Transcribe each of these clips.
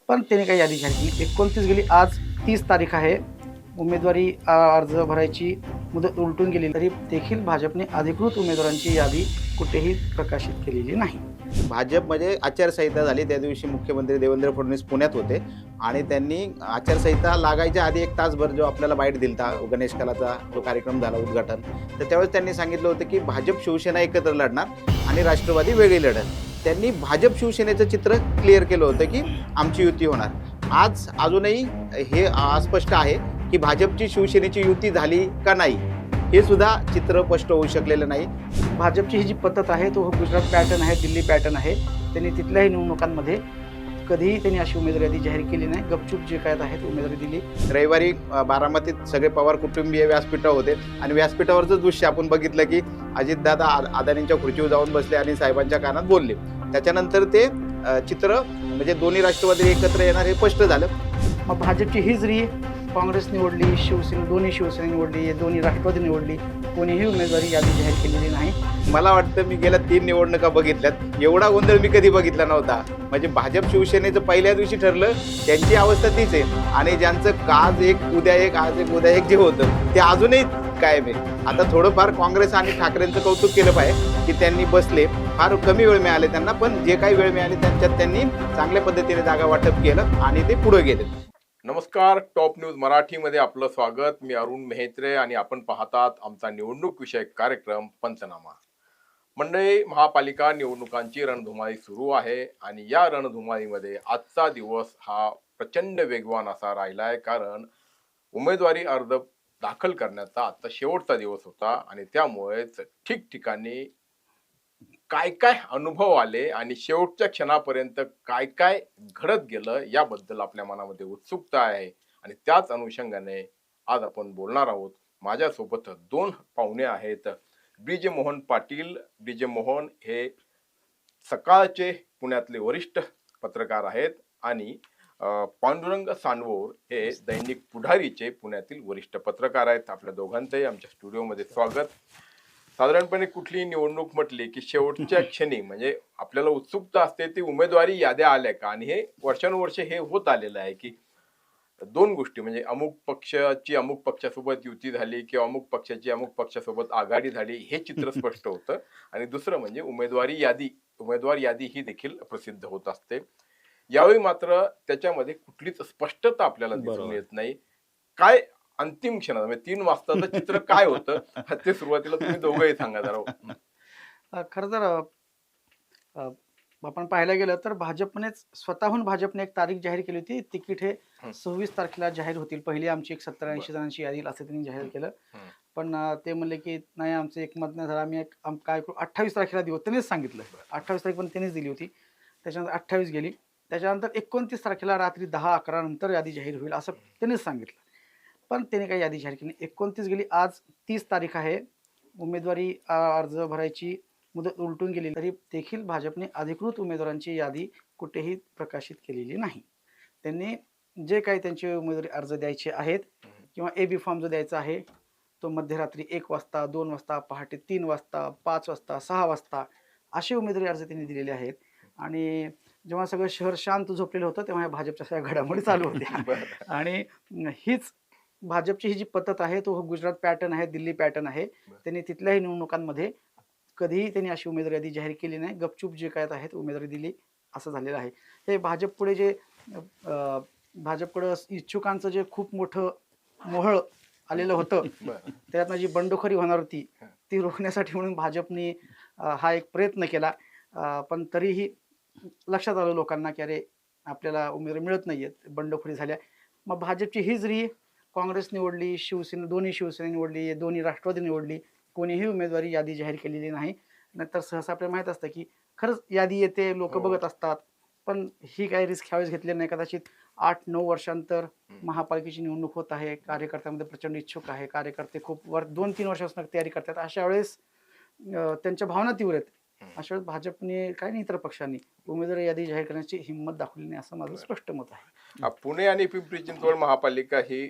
पण त्याने काही यादी जाहीर केली. 29 गेली, आज 30 तारीख आहे. उमेदवारी अर्ज भरायची मुदत उलटून गेली तरी देखील भाजपने अधिकृत उमेदवारांची यादी कुठेही प्रकाशित केलेली नाही. भाजपमध्ये आचारसंहिता झाली. त्या दिवशी मुख्यमंत्री देवेंद्र फडणवीस पुण्यात होते आणि त्यांनी आचारसंहिता लागायच्या आधी एक तासभर जो आपल्याला बाईट दिलता, गणेश कलाचा जो कार्यक्रम झाला उद्घाटन, तर त्यावेळेस त्यांनी सांगितलं होतं की भाजप शिवसेना एकत्र लढणार आणि राष्ट्रवादी वेगळी लढत. त्यांनी भाजप शिवसेनेचं चित्र क्लिअर केलं होतं की आमची युती होणार. आज अजूनही हे अस्पष्ट आहे की भाजपची शिवसेनेची युती झाली का नाही, हे सुद्धा चित्र स्पष्ट होऊ शकलेलं नाही. भाजपची ही जी पद्धत आहे तो गुजरात पॅटर्न आहे, दिल्ली पॅटर्न आहे. त्यांनी तिथल्याही निवडणुकांमध्ये कधीही त्यांनी अशी उमेदवारी यादी जाहीर केली नाही. गपचूप जे काय आहे ती उमेदवारी दिली. रविवारी बारामतीत सगळे पवार कुटुंबीय व्यासपीठावर होते आणि व्यासपीठावरचं दृश्य आपण बघितलं की अजितदादा अदानींच्या खुर्चीवर जाऊन बसले आणि साहेबांच्या कानात बोलले. त्याच्यानंतर ते चित्र म्हणजे दोन्ही राष्ट्रवादी एकत्र येणार हे स्पष्ट झालं. मग भाजपची ही जरी काँग्रेस निवडली, शिवसेना, दोन्ही शिवसेना निवडली, दोन्ही राष्ट्रवादी निवडली, कोणीही उमेदवारी यादी जाहीर केलेली नाही. मला वाटतं मी गेल्या 3 निवडणुका बघितल्यात, एवढा गोंधळ मी कधी बघितला नव्हता. म्हणजे भाजप शिवसेनेचं पहिल्या दिवशी ठरलं, त्यांची अवस्था तीच आहे आणि ज्यांचं आज एक उद्या एक आज एक उद्या एक जे होतं ते अजूनही कायम आहे. आता थोडंफार काँग्रेस आणि ठाकरेंचं कौतुक केलं पाहिजे की त्यांनी बसले, फार कमी वेळ मिळाले त्यांना, पण जे काही वेळ मिळाली त्यांच्यात त्यांनी चांगल्या पद्धतीने जागा वाटप केलं आणि ते पुढे गेले. नमस्कार, टॉप न्यूज मराठीमध्ये आपलं स्वागत. मी अरुण मेहत्रे आणि आपण पाहतात आमचा निवडणूक विषयक कार्यक्रम पंचनामा. मंडळी, महापालिका निवडणुकांची रणधुमाळी सुरू आहे आणि या रणधुमाळीमध्ये आजचा दिवस हा प्रचंड वेगवान असा राहिलाय, कारण उमेदवारी अर्ज दाखल करण्याचा आजचा शेवटचा दिवस होता आणि त्यामुळेच ठिकठिकाणी काय काय अनुभव आले आणि शेवटच्या क्षणापर्यंत काय काय घडत गेलं याबद्दल आपल्या मनामध्ये उत्सुकता आहे आणि त्याच अनुषंगाने आज आपण बोलणार आहोत. माझ्यासोबत 2 पाहुणे आहेत. डी.जे. मोहन पाटील. डी.जे. मोहन हे सकाळचे पुण्यातले वरिष्ठ पत्रकार आहेत आणि पांडुरंग सानवोर हे दैनिक पुढारीचे पुण्यातील वरिष्ठ पत्रकार आहेत. आपल्या दोघांचंही आमच्या स्टुडिओमध्ये स्वागत. साधारणपणे कुठली निवडणूक म्हटली की शेवटच्या क्षणी म्हणजे आपल्याला उत्सुकता असते ती उमेदवारी याद्या आल्या का, आणि हे वर्षानुवर्षे हे होत आलेलं आहे की 2 गोष्टी म्हणजे अमुक पक्षाची अमुक पक्षासोबत युती झाली किंवा अमुक पक्षाची अमुक पक्षासोबत आघाडी झाली, हे चित्र स्पष्ट होतं. आणि दुसरं म्हणजे उमेदवार यादी ही देखील प्रसिद्ध होत असते. यावेळी मात्र त्याच्यामध्ये कुठलीच स्पष्टता आपल्याला दिसून येत नाही. काय अंतिम क्षणात म्हणजे 3 वाजताचं चित्र काय होतं ते सुरुवातीला तुम्ही दोघंही सांगा जरा. खरं तर आपण पाहायला गेलं तर भाजपने एक तारीख जाहीर केली होती. तिकीट हे 26 तारखेला जाहीर होतील. पहिली आमची एक 70-80 जणांची यादी असं त्यांनी जाहीर केलं. पण ते म्हणले की नाही, आमचं एकमत नाही झालं, आम्ही काय करू, 28 तारखेला देऊ, त्यांनीच सांगितलं. 28 तारीख पण त्यांनीच दिली होती. त्याच्यानंतर 28 गेली. त्याच्यानंतर 29 तारखेला रात्री 10-11 नंतर यादी जाहीर होईल असं त्यांनीच सांगितलं. पण त्याने काही यादी जाहीर केली नाही. 29 गेली, आज 30 तारीख आहे. उमेदवारी अर्ज भरायची मुदत उलटून गेली तरी देखील भाजपने अधिकृत उमेदवारांची यादी कुठेही प्रकाशित केलेली नाही. त्यांनी जे काही त्यांचे उमेदवारी अर्ज द्यायचे आहेत किंवा AB फॉर्म जो द्यायचा आहे तो मध्यरात्री 1 वाजता, 2 वाजता, पहाटे 3 वाजता, 5 वाजता, 6 वाजता असे उमेदवारी अर्ज त्यांनी दिलेले आहेत. आणि जेव्हा सगळं शहर शांत झोपलेलं होतं तेव्हा भाजपच्या सगळ्या घडामोडी चालू होत्या. आणि हीच भाजपची ही जी पद्धत आहे तो गुजरात पॅटर्न आहे, दिल्ली पॅटर्न आहे. त्यांनी तिथल्याही निवडणुकांमध्ये कधीही त्यांनी अशी उमेदवारी यादी जाहीर केली नाही. गपचूप जे काय आहे उमेदवारी दिली असं झालेलं आहे. हे भाजपकडं इच्छुकांचं जे खूप मोठं मोहळ आलेलं होतं त्यातनं जी बंडखोरी होणार होती ती रोखण्यासाठी म्हणून भाजपने हा एक प्रयत्न केला. पण तरीही लक्षात आलं लोकांना की अरे आपल्याला उमेदवारी मिळत नाहीयेत, बंडखोरी झाल्या. मग भाजपची ही जरी काँग्रेस निवडली, दोन्ही शिवसेना निवडली, दोन्ही राष्ट्रवादी निवडली, कोणीही उमेदवारी यादी जाहीर केलेली नाही. नंतर सहसा आपल्याला माहीत असतं की खरंच यादी येते, लोक बघत असतात. पण ही काही रिस्क ह्यावेळेस घेतली नाही. कदाचित 8-9 वर्षांतर महापालिकेची निवडणूक होत आहे, कार्यकर्त्यांमध्ये प्रचंड इच्छुक आहे, कार्यकर्ते खूप 2-3 वर्षापासून तयारी करतात. अशा वेळेस त्यांच्या भावना तीव्र आहेत. अशा वेळेस भाजपने काय नाही इतर पक्षांनी उमेदवारी यादी जाहीर करण्याची हिंमत दाखवली नाही असं माझं स्पष्ट मत आहे. पुणे आणि पिंपरी चिंचवड महापालिका ही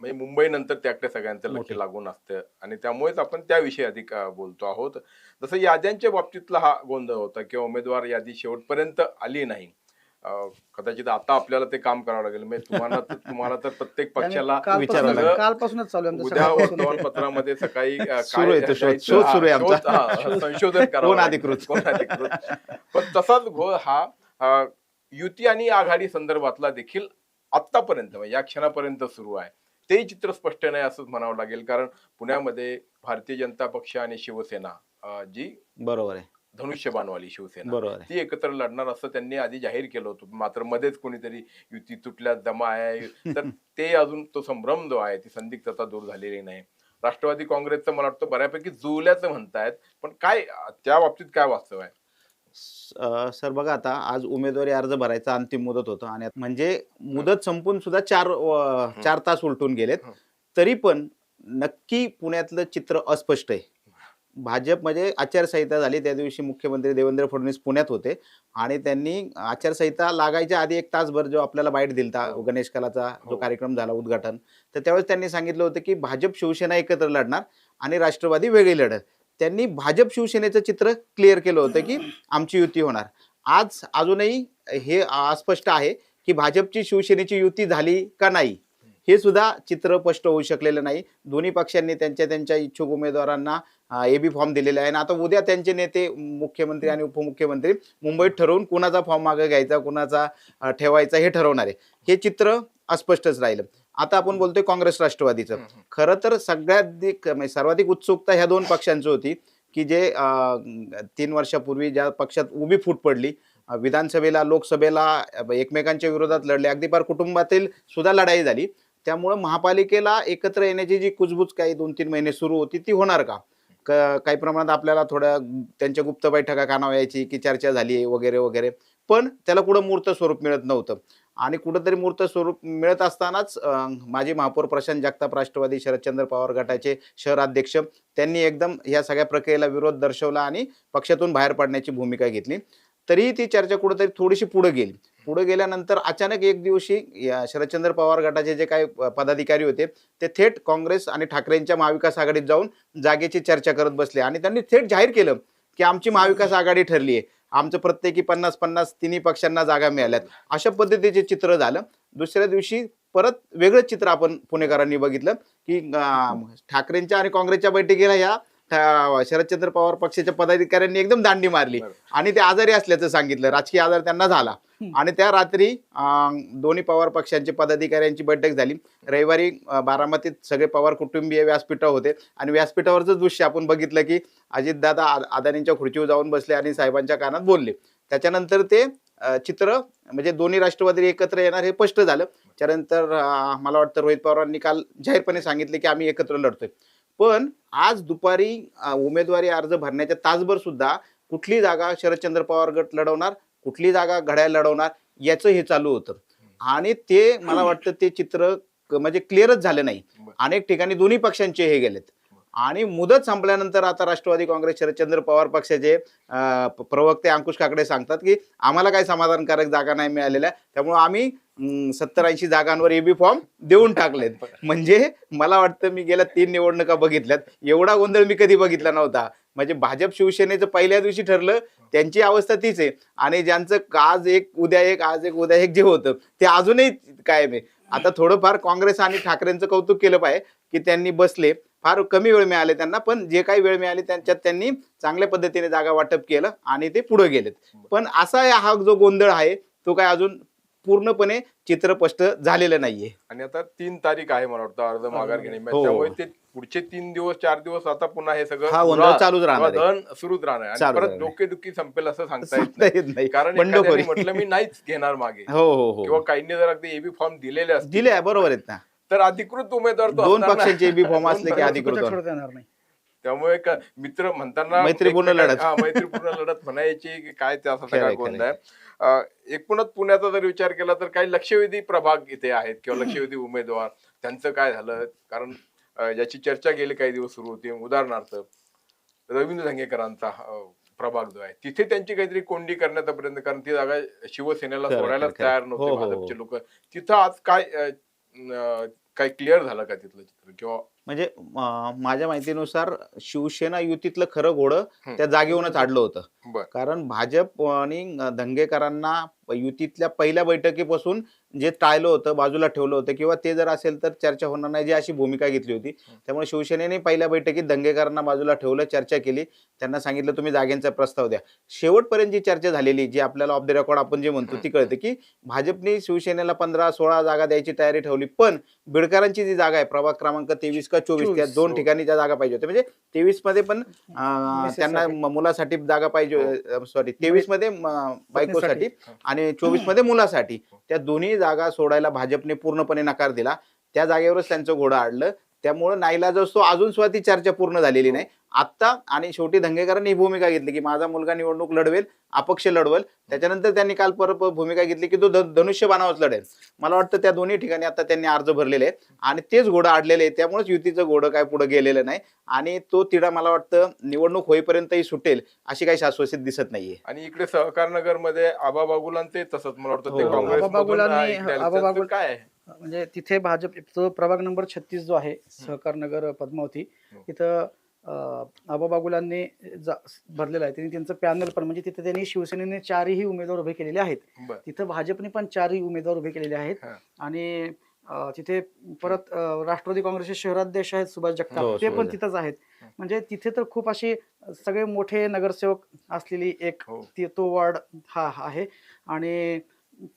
म्हणजे मुंबई नंतर त्याकडे सगळ्यांचं लक्ष लागून असतं आणि त्यामुळेच आपण त्याविषयी अधिक बोलतो आहोत. जसं याद्यांच्या बाबतीतला हा गोंधळ होता किंवा उमेदवार यादी शेवटपर्यंत आली नाही. कदाचित आता आपल्याला ते काम करावं लागेल. म्हणजे तुम्हाला तर प्रत्येक पक्षाला विचारावं लागेल. कालपासूनच चालू आहे आमचं उद्या सकाळपासून. वर्तमानपत्रामध्ये सकाळी सुरू आहे तो शोध सुरू आहे आमचा. संशोधन करावं कोण लागेल. अधिकृत? कोण अधिकृत. पण तसाच घोळ हा युती आणि आघाडी संदर्भातला देखील आतापर्यंत म्हणजे या क्षणापर्यंत सुरू आहे. ते चित्र स्पष्ट नाही असंच म्हणावं लागेल. कारण पुण्यामध्ये भारतीय जनता पक्ष आणि शिवसेना जी बरोबर आहे, धनुष्यबाणवाली शिवसेना बरोबर आहे. ती एकत्र लढणार असं त्यांनी आधी जाहीर केलं होतं. मात्र मध्येच कोणीतरी युती तुटल्यात जमा आहे तर ते अजून तो संभ्रम जो आहे ती संदिग्धता दूर झालेली नाही. राष्ट्रवादी काँग्रेसचं मला वाटतं बऱ्यापैकी जुळल्याचं म्हणतायत. पण काय त्या बाबतीत काय वास्तव आहे? सर बघा, आता आज उमेदवारी अर्ज भरायचा अंतिम मुदत होतं आणि म्हणजे मुदत संपून सुद्धा 4 तास उलटून गेलेत. तरी पण नक्की पुण्यातलं चित्र अस्पष्ट आहे. भाजप म्हणजे आचारसंहिता झाली त्या दिवशी मुख्यमंत्री देवेंद्र फडणवीस पुण्यात होते आणि त्यांनी आचारसंहिता लागायच्या आधी 1 तासभर जो आपल्याला बाईट दिलता गणेश कलाचा जो कार्यक्रम झाला उद्घाटन, तर त्यावेळेस त्यांनी सांगितलं होतं की भाजप शिवसेना एकत्र लढणार आणि राष्ट्रवादी वेगळी लढत. त्यांनी भाजप शिवसेनेचं चित्र क्लिअर केलं होतं की आमची युती होणार. आज अजूनही हे अस्पष्ट आहे की भाजपची शिवसेनेची युती झाली का नाही हे सुद्धा चित्र स्पष्ट होऊ शकलेलं नाही. दोन्ही पक्षांनी त्यांच्या इच्छुक उमेदवारांना एबी फॉर्म दिलेले आहे आणि आता उद्या त्यांचे नेते मुख्यमंत्री आणि उपमुख्यमंत्री मुंबईत ठरवून कुणाचा फॉर्म मागे घ्यायचा कुणाचा ठेवायचा हे ठरवणार आहे. हे चित्र अस्पष्टच राहिलं. आता आपण बोलतोय काँग्रेस राष्ट्रवादीचं. खरं तर सर्वाधिक उत्सुकता ह्या 2 पक्षांची होती की जे 3 वर्षापूर्वी ज्या पक्षात उभी फूट पडली, विधानसभेला लोकसभेला एकमेकांच्या विरोधात लढले, अगदी फार कुटुंबातील सुद्धा लढाई झाली. त्यामुळे महापालिकेला एकत्र येण्याची जी कुजबूज काही 2-3 महिने सुरू होती ती होणार का? काही प्रमाणात आपल्याला थोड्या त्यांच्या गुप्त बैठका कानावर यायची की चर्चा झाली वगैरे वगैरे, पण त्याला कुठं मूर्त स्वरूप मिळत नव्हतं. आणि कुठंतरी मूर्त स्वरूप मिळत असतानाच माजी महापौर प्रशांत जगताप राष्ट्रवादी शरदचंद्र पवार गटाचे शहराध्यक्ष त्यांनी एकदम या सगळ्या प्रक्रियेला विरोध दर्शवला आणि पक्षातून बाहेर पडण्याची भूमिका घेतली. तरीही ती चर्चा कुठंतरी थोडीशी पुढे गेली. पुढे गेल्यानंतर अचानक एक दिवशी शरदचंद्र पवार गटाचे जे काही पदाधिकारी होते ते थेट काँग्रेस आणि ठाकरेंच्या महाविकास आघाडीत जाऊन जागेची चर्चा करत बसले आणि त्यांनी थेट जाहीर केलं की आमची महाविकास आघाडी ठरली आहे, आमचं प्रत्येकी 50-50 तिन्ही पक्षांना जागा मिळाल्यात. अशा पद्धतीचे चित्र झालं. दुसऱ्या दिवशी परत वेगळं चित्र आपण पुणेकरांनी बघितलं की ठाकरेंच्या आणि काँग्रेसच्या बैठकीला या शरदचंद्र पवार पक्षाच्या पदाधिकाऱ्यांनी एकदम दांडी मारली आणि ते आजारी असल्याचं सांगितलं. राजकीय आजार त्यांना झाला आणि त्या रात्री दोन्ही पवार पक्षांच्या पदाधिकाऱ्यांची बैठक झाली. रविवारी बारामतीत सगळे पवार कुटुंबीय व्यासपीठावर होते आणि व्यासपीठावरचं दृश्य आपण बघितलं की अजितदादा अदानींच्या खुर्चीवर जाऊन बसले आणि साहेबांच्या कानात बोलले. त्याच्यानंतर ते चित्र म्हणजे दोन्ही राष्ट्रवादी एकत्र येणार हे स्पष्ट झालं. त्यानंतर मला वाटतं रोहित पवारांनी काल जाहीरपणे सांगितले की आम्ही एकत्र लढतोय. पण आज दुपारी उमेदवारी अर्ज भरण्याच्या तासभर सुद्धा कुठली जागा शरदचंद्र पवार गट लढवणार, कुठली जागा घड्याळ लढवणार याचं हे चालू होतं आणि ते मला वाटतं ते चित्र म्हणजे क्लिअरच झालं नाही. अनेक ठिकाणी दोन्ही पक्षांचे हे गेलेत आणि मुदत संपल्यानंतर आता राष्ट्रवादी काँग्रेस शरदचंद्र पवार पक्षाचे प्रवक्ते अंकुश काकडे सांगतात की आम्हाला काही समाधानकारक जागा नाही मिळालेल्या, त्यामुळे आम्ही 70-80 जागांवर एबी फॉर्म देऊन टाकलेत. म्हणजे मला वाटतं मी गेल्या 3 निवडणुका बघितल्यात, एवढा गोंधळ मी कधी बघितला नव्हता. म्हणजे भाजप शिवसेनेचं पहिल्या दिवशी ठरलं त्यांची अवस्था तीच आहे आणि ज्यांचं आज एक उद्या एक जे होतं ते अजूनही कायम आहे. आता थोडंफार काँग्रेस आणि ठाकरेंचं कौतुक केलं पाहिजे की त्यांनी बसले, फार कमी वेळ मिळाले त्यांना, पण जे काही वेळ मिळाली त्यांच्यात त्यांनी चांगल्या पद्धतीने जागा वाटप केलं आणि ते पुढे गेलेत. पण असा हा जो गोंधळ आहे तो काय अजून पूर्णपणे चित्र स्पष्ट झालेलं नाहीये. आणि आता 3 तारीख आहे मला वाटतं अर्ज माघार घेणे, त्यामुळे ते पुढचे 3 दिवस 4 दिवस आता पुन्हा हे सगळं चालूच राहणार, सुरूच राहणार आणि परत डोकेदुखी संपेल असं सांगता येत नाही. कारण म्हटलं मी नाहीच घेणार मागे किंवा काहींनी जर अगदी एबी फॉर्म दिले बरोबर आहेत ना, तर अधिकृत उमेदवार 2 पक्षांचे एबी फॉर्म असले की अधिकृत येणार नाही. त्यामुळे मित्र म्हणताना मैत्रीपूर्ण लढत म्हणायची काय त्याचा सगळा गोंधळ आहे. एकूणच पुण्याचा जर विचार केला तर काही लक्षवेधी प्रभाग इथे आहेत किंवा लक्षवेधी उमेदवार त्यांचं काय झालं, कारण ज्याची चर्चा गेली काही दिवस सुरू होती. उदाहरणार्थ रवींद्र धंगेकरांचा प्रभाग जो आहे तिथे त्यांची काहीतरी कोंडी करण्याचा प्रयत्न, कारण ती जागा शिवसेनेला सोडायला तयार नव्हते भाजपचे लोक. तिथं आज काय क्लिअर झालं का तिथलं चित्र किंवा म्हणजे माझ्या माहितीनुसार शिवसेना युतीतलं खरं घोडं त्या जागेवरूनच आडलं होतं. बर कारण भाजप आणि धंगेकरांना युतीतल्या पहिल्या बैठकीपासून जे टाळलं होतं, बाजूला ठेवलं होतं किंवा ते जर असेल तर चर्चा होणार नाही, जी अशी भूमिका घेतली होती. त्यामुळे शिवसेनेने पहिल्या बैठकीत धंगेकरांना बाजूला ठेवलं, चर्चा केली, त्यांना सांगितलं तुम्ही जागेंचा प्रस्ताव द्या. शेवटपर्यंत जी चर्चा झालेली, जी आपल्याला ऑफ द रेकॉर्ड आपण जे म्हणतो ती कळते, की भाजपने शिवसेनेला 15-16 जागा द्यायची तयारी ठेवली. पण बिडकरांची जी जागा आहे प्रभाग क्रमांक 23 का 24 त्या 2 ठिकाणी त्या जागा पाहिजे होत्या. म्हणजे 23 मध्ये पण त्यांना मुलासाठी जागा पाहिजे, सॉरी 23 मध्ये बायकोसाठी आणि 24 मध्ये मुलासाठी. त्या दोन्ही जागा सोडायला भाजपने पूर्णपणे नकार दिला. त्या जागेवरच त्यांचं घोडं आडलं. त्यामुळे नाईलाजास्तव अजून सुद्धा ती चर्चा पूर्ण झालेली नाही आता. आणि शेवटी धंगेकरांनी ही भूमिका घेतली की माझा मुलगा निवडणूक लढवेल, अपक्ष लढवेल. त्याच्यानंतर त्यांनी काल परत भूमिका घेतली की तो धनुष्यबाणावरच लढेल. मला वाटतं त्या दोन्ही ठिकाणी आता त्यांनी अर्ज भरलेले आहेत आणि तेच घोडं आडलेले आहे. त्यामुळेच युतीचं घोडं काय पुढे गेलेलं नाही आणि तो तिढा मला वाटतं निवडणूक होईपर्यंतही सुटेल अशी काही शाश्वतीत दिसत नाहीये. आणि इकडे सहकार नगर मध्ये आबा बागुलां ते तसंच मला वाटतं ते हो. काँग्रेस आबा बागुलांनी- इकडे आले. आबा त्यांचं बागुल- काय आहे? म्हणजे तिथे भाजप तो प्रभाग नंबर 36 जो आहे सहकार नगर पद्मावती, तिथं आबा बागुलांनी भरलेला आहे. त्यांनी त्यांचं पॅनल पण म्हणजे तिथे त्यांनी शिवसेनेने 4ही उमेदवार उभे केलेले आहेत. बर तिथं भाजपने पण 4ही उमेदवार उभे केलेले आहेत. हा. आणि तिथे परत राष्ट्रवादी काँग्रेसचे शहराध्यक्ष आहेत सुभाष हो, जगताप, ते पण सुभाष तिथंच आहेत. म्हणजे तिथे तर खूप अशी सगळे मोठे नगरसेवक असलेली एक हो. तो वार्ड हा आहे. आणि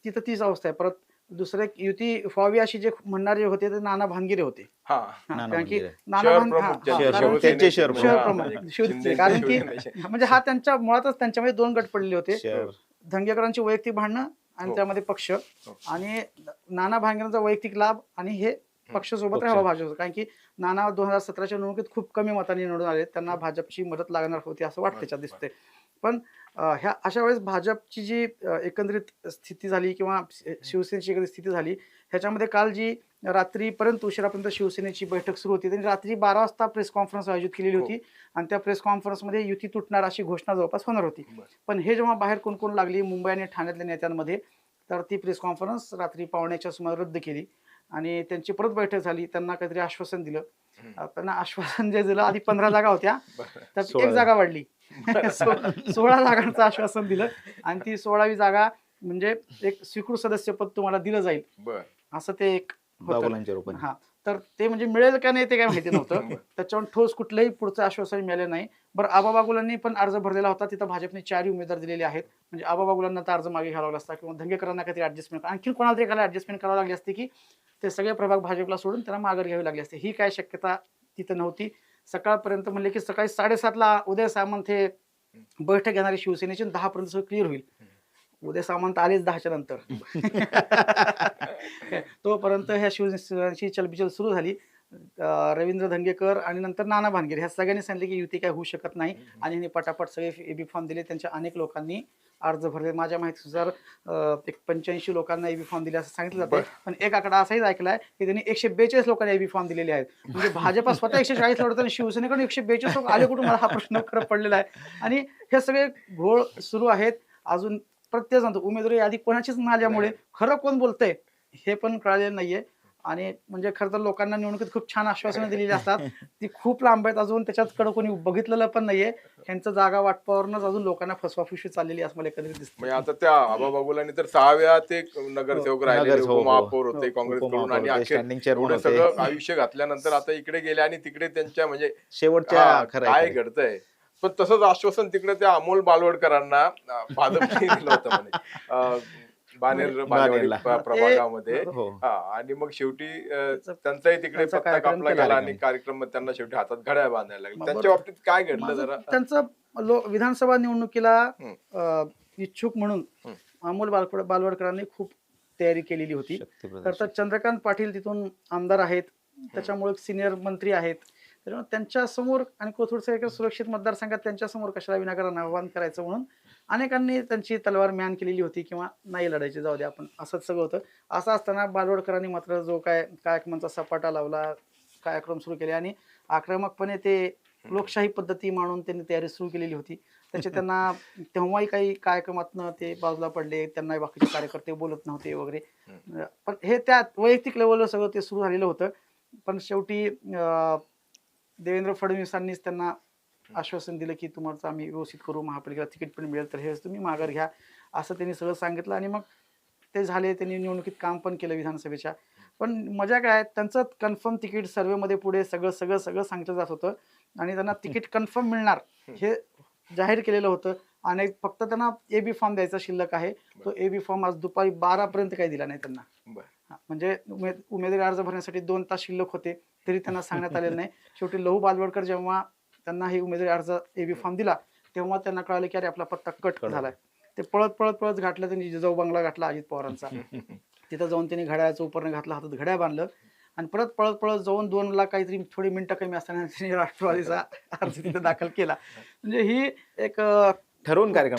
तिथं तीच अवस्था आहे. परत दुसरे एक युती व्हावी अशी जे म्हणणारे होते ते नाना भानगिरे होते. हा कारण की भानगिरे. नाना शहर भान- हा, प्रमुख हा, ज्यांचे कारण की- त्यांचे शहर शिवसेनेचे- प्रमुख. शहर प्रमुख, हा, शिवसेने. शिंदेचे कारण की शिवसेनेचे. म्हणजे हा त्यांच्या मुळातच त्यांच्यामध्ये 2 गट पडलेले होते. शहर. धंगेकरांची वैयक्तिक भांडणं आणि हो. त्यामध्ये पक्ष आणि नाना भांगरांचा वैयक्तिक लाभ आणि हे पक्ष सोबत पक्ष. राहावा भाजप. कारण की नाना 2017च्या निवडणुकीत खूप कमी मतांनी निवडून आले, त्यांना भाजपची मदत लागणार होती असं वाटतं त्याच्यात दिसतंय. पण ह्या अशा वेळेस भाजपची जी एकंदरीत स्थिती झाली किंवा शिवसेनेची एकंदरीत स्थिती झाली, ह्याच्यामध्ये काल जी रात्रीपर्यंत उशिरापर्यंत शिवसेनेची बैठक सुरू होती, त्यांनी रात्री 12 वाजता प्रेस कॉन्फरन्स आयोजित केलेली होती आणि त्या प्रेस कॉन्फरन्समध्ये युती तुटणार अशी घोषणा जवळपास होणार होती. पण हे जेव्हा बाहेर कोण लागली मुंबई आणि ठाण्यातल्या नेत्यांमध्ये, तर ती प्रेस कॉन्फरन्स रात्री पावण्याच्या सुमारे रद्द केली आणि त्यांची परत बैठक झाली. त्यांना काहीतरी आश्वासन दिलं. त्यांना आश्वासन जे दिलं, आधी 15 जागा होत्या तर 1 जागा वाढली. 16 जागांचं आश्वासन दिलं आणि ती 16वी जागा म्हणजे एक स्वीकृत सदस्यपद तुम्हाला दिलं जाईल बर असं ते एक होतं. बागुलांच्या रूपाने. हा, तर ते म्हणजे मिळेल का नाही ते काय माहिती नव्हतं. त्याच्यावर ठोस कुठलंही पुढचं आश्वासन मिळालं नाही. बरं, आबा बागुलांनी पण अर्ज भरलेला होता. तिथं भाजपने 4 उमेदवार दिलेले आहेत. म्हणजे आबा बागुलांना तर अर्ज मागे घ्यावा लागला असता किंवा धंगेकरांना काहीतरी ऍडजस्टमेंट, आणखी कोणाला तरी एकाला ऍडजस्टमेंट करावी लागली असते की ते सगळे प्रभाग भाजपला सोडून त्यांना माघार घ्यावी लागली असते. ही काय शक्यता तिथं नव्हती. सकाळपर्यंत म्हणले की सकाळी 7:30ला उदय सामंत हे बैठक घेणारे शिवसेनेचे 10 पर्यंत सगळं क्लिअर होईल. उदय सामंत आलेच 10च्या नंतर. तोपर्यंत ह्या शिवसेनेची चलबिचल सुरू झाली. रवींद्र धंगेकर आणि नंतर नाना भानगिरे ह्या सगळ्यांनी सांगितले की युती काय होऊ शकत नाही आणि यांनी पटापट सगळे एबी फॉर्म दिले. त्यांच्या अनेक लोकांनी अर्ज भरले. माझ्या माहितीनुसार एक 85 लोकांना एबी फॉर्म दिले असं सांगितलं जातं. पण एक आकडा असाही ऐकलाय की त्यांनी 142 लोकांना एबी फॉर्म दिलेले आहेत. म्हणजे भाजपा स्वतः 140 लढवताना शिवसेनेकडून 142 लोक आले कुठून, मला हा प्रश्न खरं पडलेला आहे. आणि हे सगळे घोळ सुरू आहेत. अजून प्रत्येक जण उमेदवारी यादी कोणाचीच न आल्यामुळे खरं कोण बोलतंय हे पण कळलेलं नाहीये. आणि म्हणजे खरं तर लोकांना निवडणुकीत खूप छान आश्वासनं दिलेली असतात, ती खूप लांब आहेत. अजून त्याच्यात कडे कोणी बघितलेलं पण नाहीये. ह्यांचं जागा वाटपावरूनच अजून लोकांना फसवाफसवी चाललेली असं मला एकंदरीत दिसतं. म्हणजे आता त्या आबा बागुलांनी तर 6 वेळा ते नगरसेवक राहिले, नगरसेवक, उपमहापौर होते हो. काँग्रेसकडून आणि उपमहापौर होते, अखेर स्टँडिंग चेअरमन एवढं होते. सगळं आयुष्य घातल्यानंतर आता इकडे गेले आणि तिकडे त्यांच्या म्हणजे शेवटच्या काय घडतंय. पण तसंच आश्वासन तिकडे त्या अमोल बालवडकरांना भाजपने दिलं होतं म्हणे बाणेरवाडी बाणेरला. प्रभागामध्ये. हो. आणि मग शेवटी त्यांचाही तिकडे त्यांचा पत्ता कार्यक्रम कापला केला गेला आणि कार्यक्रम त्यांना शेवटी हातात घड्याळ बांधायला लागले. त्यांच्या बाबतीत काय घडलं जरा? त्यांचं विधानसभा निवडणुकीला इच्छुक म्हणून अमोल बालवडकरांनी खूप तयारी केलेली होती. तर चंद्रकांत पाटील तिथून आमदार आहेत, त्याच्यामुळे सिनियर मंत्री आहेत. त्याच्यामुळे त्यांच्या समोर आणि कोथरूडच्या सुरक्षित मतदारसंघात त्यांच्या समोर कशाला विनाकारण आव्हान करायचं म्हणून अनेकांनी त्यांची तलवार म्यान केलेली होती किंवा नाही लढायची, जाऊ दे आपण, असंच सगळं होतं. असं असताना बालवडकरांनी मात्र जो काय कार्यक्रमांचा सपाटा लावला, कार्यक्रम सुरू केले आणि आक्रमकपणे ते लोकशाही पद्धती मानून त्यांनी तयारी सुरू केलेली होती. त्याचे त्यांना तेव्हाही काही कार्यक्रमातनं ते बाजूला पडले, त्यांना बाकीचे कार्यकर्ते बोलत नव्हते वगैरे. पण हे त्या वैयक्तिक लेवलवर सगळं ते सुरू झालेलं होतं. पण शेवटी देवेंद्र फडणवीसांनीच त्यांना आश्वासन दिलं की तुम्हाला आम्ही व्यवस्थित करू, महापालिकेला तिकीट पण मिळेल, तर हे तुम्ही माघार घ्या असं त्यांनी सगळं सांगितलं. आणि मग ते झाले, त्यांनी निवडणुकीत काम पण केलं विधानसभेच्या. पण मजा काय, त्यांचं कन्फर्म तिकीट सर्वेमध्ये पुढे सगळं सगळं सगळं सांगितलं जात होतं आणि त्यांना तिकीट कन्फर्म मिळणार हे जाहीर केलेलं होतं. आणि फक्त त्यांना AB फॉर्म द्यायचा शिल्लक आहे. तो AB फॉर्म आज दुपारी 12 पर्यंत काही दिला नाही त्यांना. म्हणजे उमेदवारी अर्ज भरण्यासाठी 2 तास शिल्लक होते, तरी त्यांना सांगण्यात आलेलं नाही. शेवटी लहू बालवडकर जेव्हा त्यांना हे उमेदवारी अर्ज AB फॉर्म दिला, तेव्हा त्यांना कळालं की अरे आपला पत्ता कट झालाय. ते पळत पळत पळत घातलं, त्यांनी जिजाऊ बंगला घातला अजित पवारांचा. तिथं जाऊन त्यांनी घड्याळाचं उपकरण घातलं, हातात घड्याळ बांधलं आणि परत पळत पळत जाऊन 2 ला काहीतरी थोडी मिनिटं कमी असताना त्यांनी राष्ट्रवादीचा अर्ज तिथे दाखल केला. म्हणजे ही एक ठरवून कार्यक्रम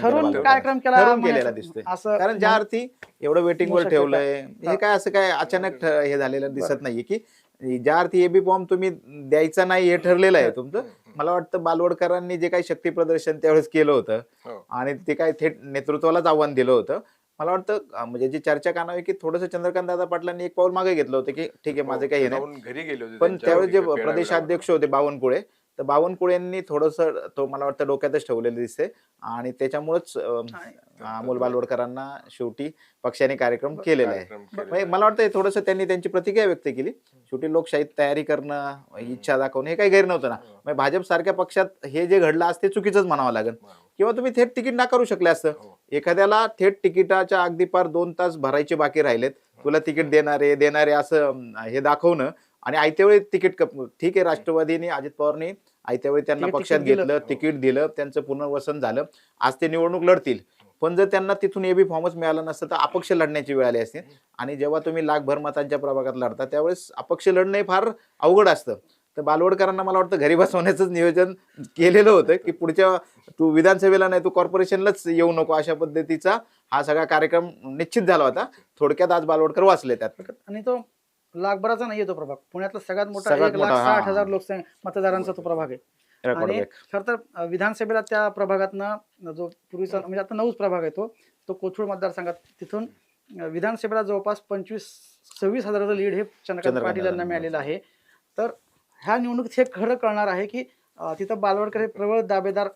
केला ठरवून केलेला दिसतोय. असं कारण ज्या अर्थी एवढं वेटिंग वर शक्यता ठेवलंय, हे काय असं काय अचानक हे झालेलं दिसत नाहीये की ज्या अर्थी AB फॉर्म तुम्ही द्यायचा नाही हे ठरलेलं आहे तुमचं. मला वाटतं बालवडकरांनी जे काही शक्ती प्रदर्शन त्यावेळेस केलं होतं आणि ते काय थेट नेतृत्वालाच आव्हान दिलं होतं. मला वाटतं म्हणजे जी चर्चा कानावी की थोडंसं चंद्रकांत दादा पाटलांनी एक पाऊल मागे घेतलं होतं की ठीक आहे माझं काही हे नाही. घरी गेले होते, पण त्यावेळेस जे प्रदेशाध्यक्ष होते बावनकुळे, तर बावनकुळेंनी थोडंसं तो मला वाटतं डोक्यातच ठेवलेलं दिसते आणि त्याच्यामुळेच अमोल बालवडकरांना शेवटी पक्षाने कार्यक्रम केलेला आहे. मला वाटतं थोडंसं त्यांनी त्यांची प्रतिक्रिया व्यक्त केली. शेवटी लोकशाहीत तयारी करणं, इच्छा दाखवणं हे काही गैर नव्हतं ना. म्हणजे भाजप सारख्या पक्षात हे जे घडलं असते चुकीचंच म्हणावं लागेल. किंवा तुम्ही थेट तिकीट नाकारू शकले असतं. एखाद्याला थेट तिकिटाच्या अगदी पार 2 तास भरायचे बाकी राहिलेत, तुला तिकीट देणारे असं हे दाखवणं आणि आयत्यावेळी तिकीट ठीक आहे. राष्ट्रवादीने अजित पवारनी आयत्यावेळी त्यांना पक्षात घेतलं, तिकीट दिलं, त्यांचं पुनर्वसन झालं. आज ते निवडणूक लढतील. पण जर त्यांना तिथून AB फॉर्मच मिळाला नसतं तर अपक्ष लढण्याची वेळ आली असते. आणि जेव्हा तुम्ही लाखभर मतांच्या प्रभागात लढता त्यावेळेस अपक्ष लढणं फार अवघड असतं. तर बालवडकरांना मला वाटतं घरी बसवण्याचंच नियोजन केलेलं होतं की पुढच्या तू विधानसभेला नाही तू कॉर्पोरेशनलाच येऊ नको, अशा पद्धतीचा हा सगळा कार्यक्रम निश्चित झाला होता. थोडक्यात आज बालवडकर वाचले त्यात. आणि तो लाखभराचा नाही तो प्रभाग, पुण्यातला सगळ्यात मोठा 1,60,000 लोकसंख्या मतदारांचा तो प्रभाग आहे. आणि खरं तर विधानसभेला त्या प्रभागातनं जो पूर्वीचा म्हणजे आता 9च प्रभाग आहे तो कोथरूड मतदारसंघात, तिथून विधानसभेला जवळपास 25-26 हजाराचं लीड हे चंद्रकांत पाटील यांना मिळालेलं आहे. तर ह्या निवडणुकीत हे खरं कळणार आहे की तिथं बालवडकर हे प्रबळ दावेदार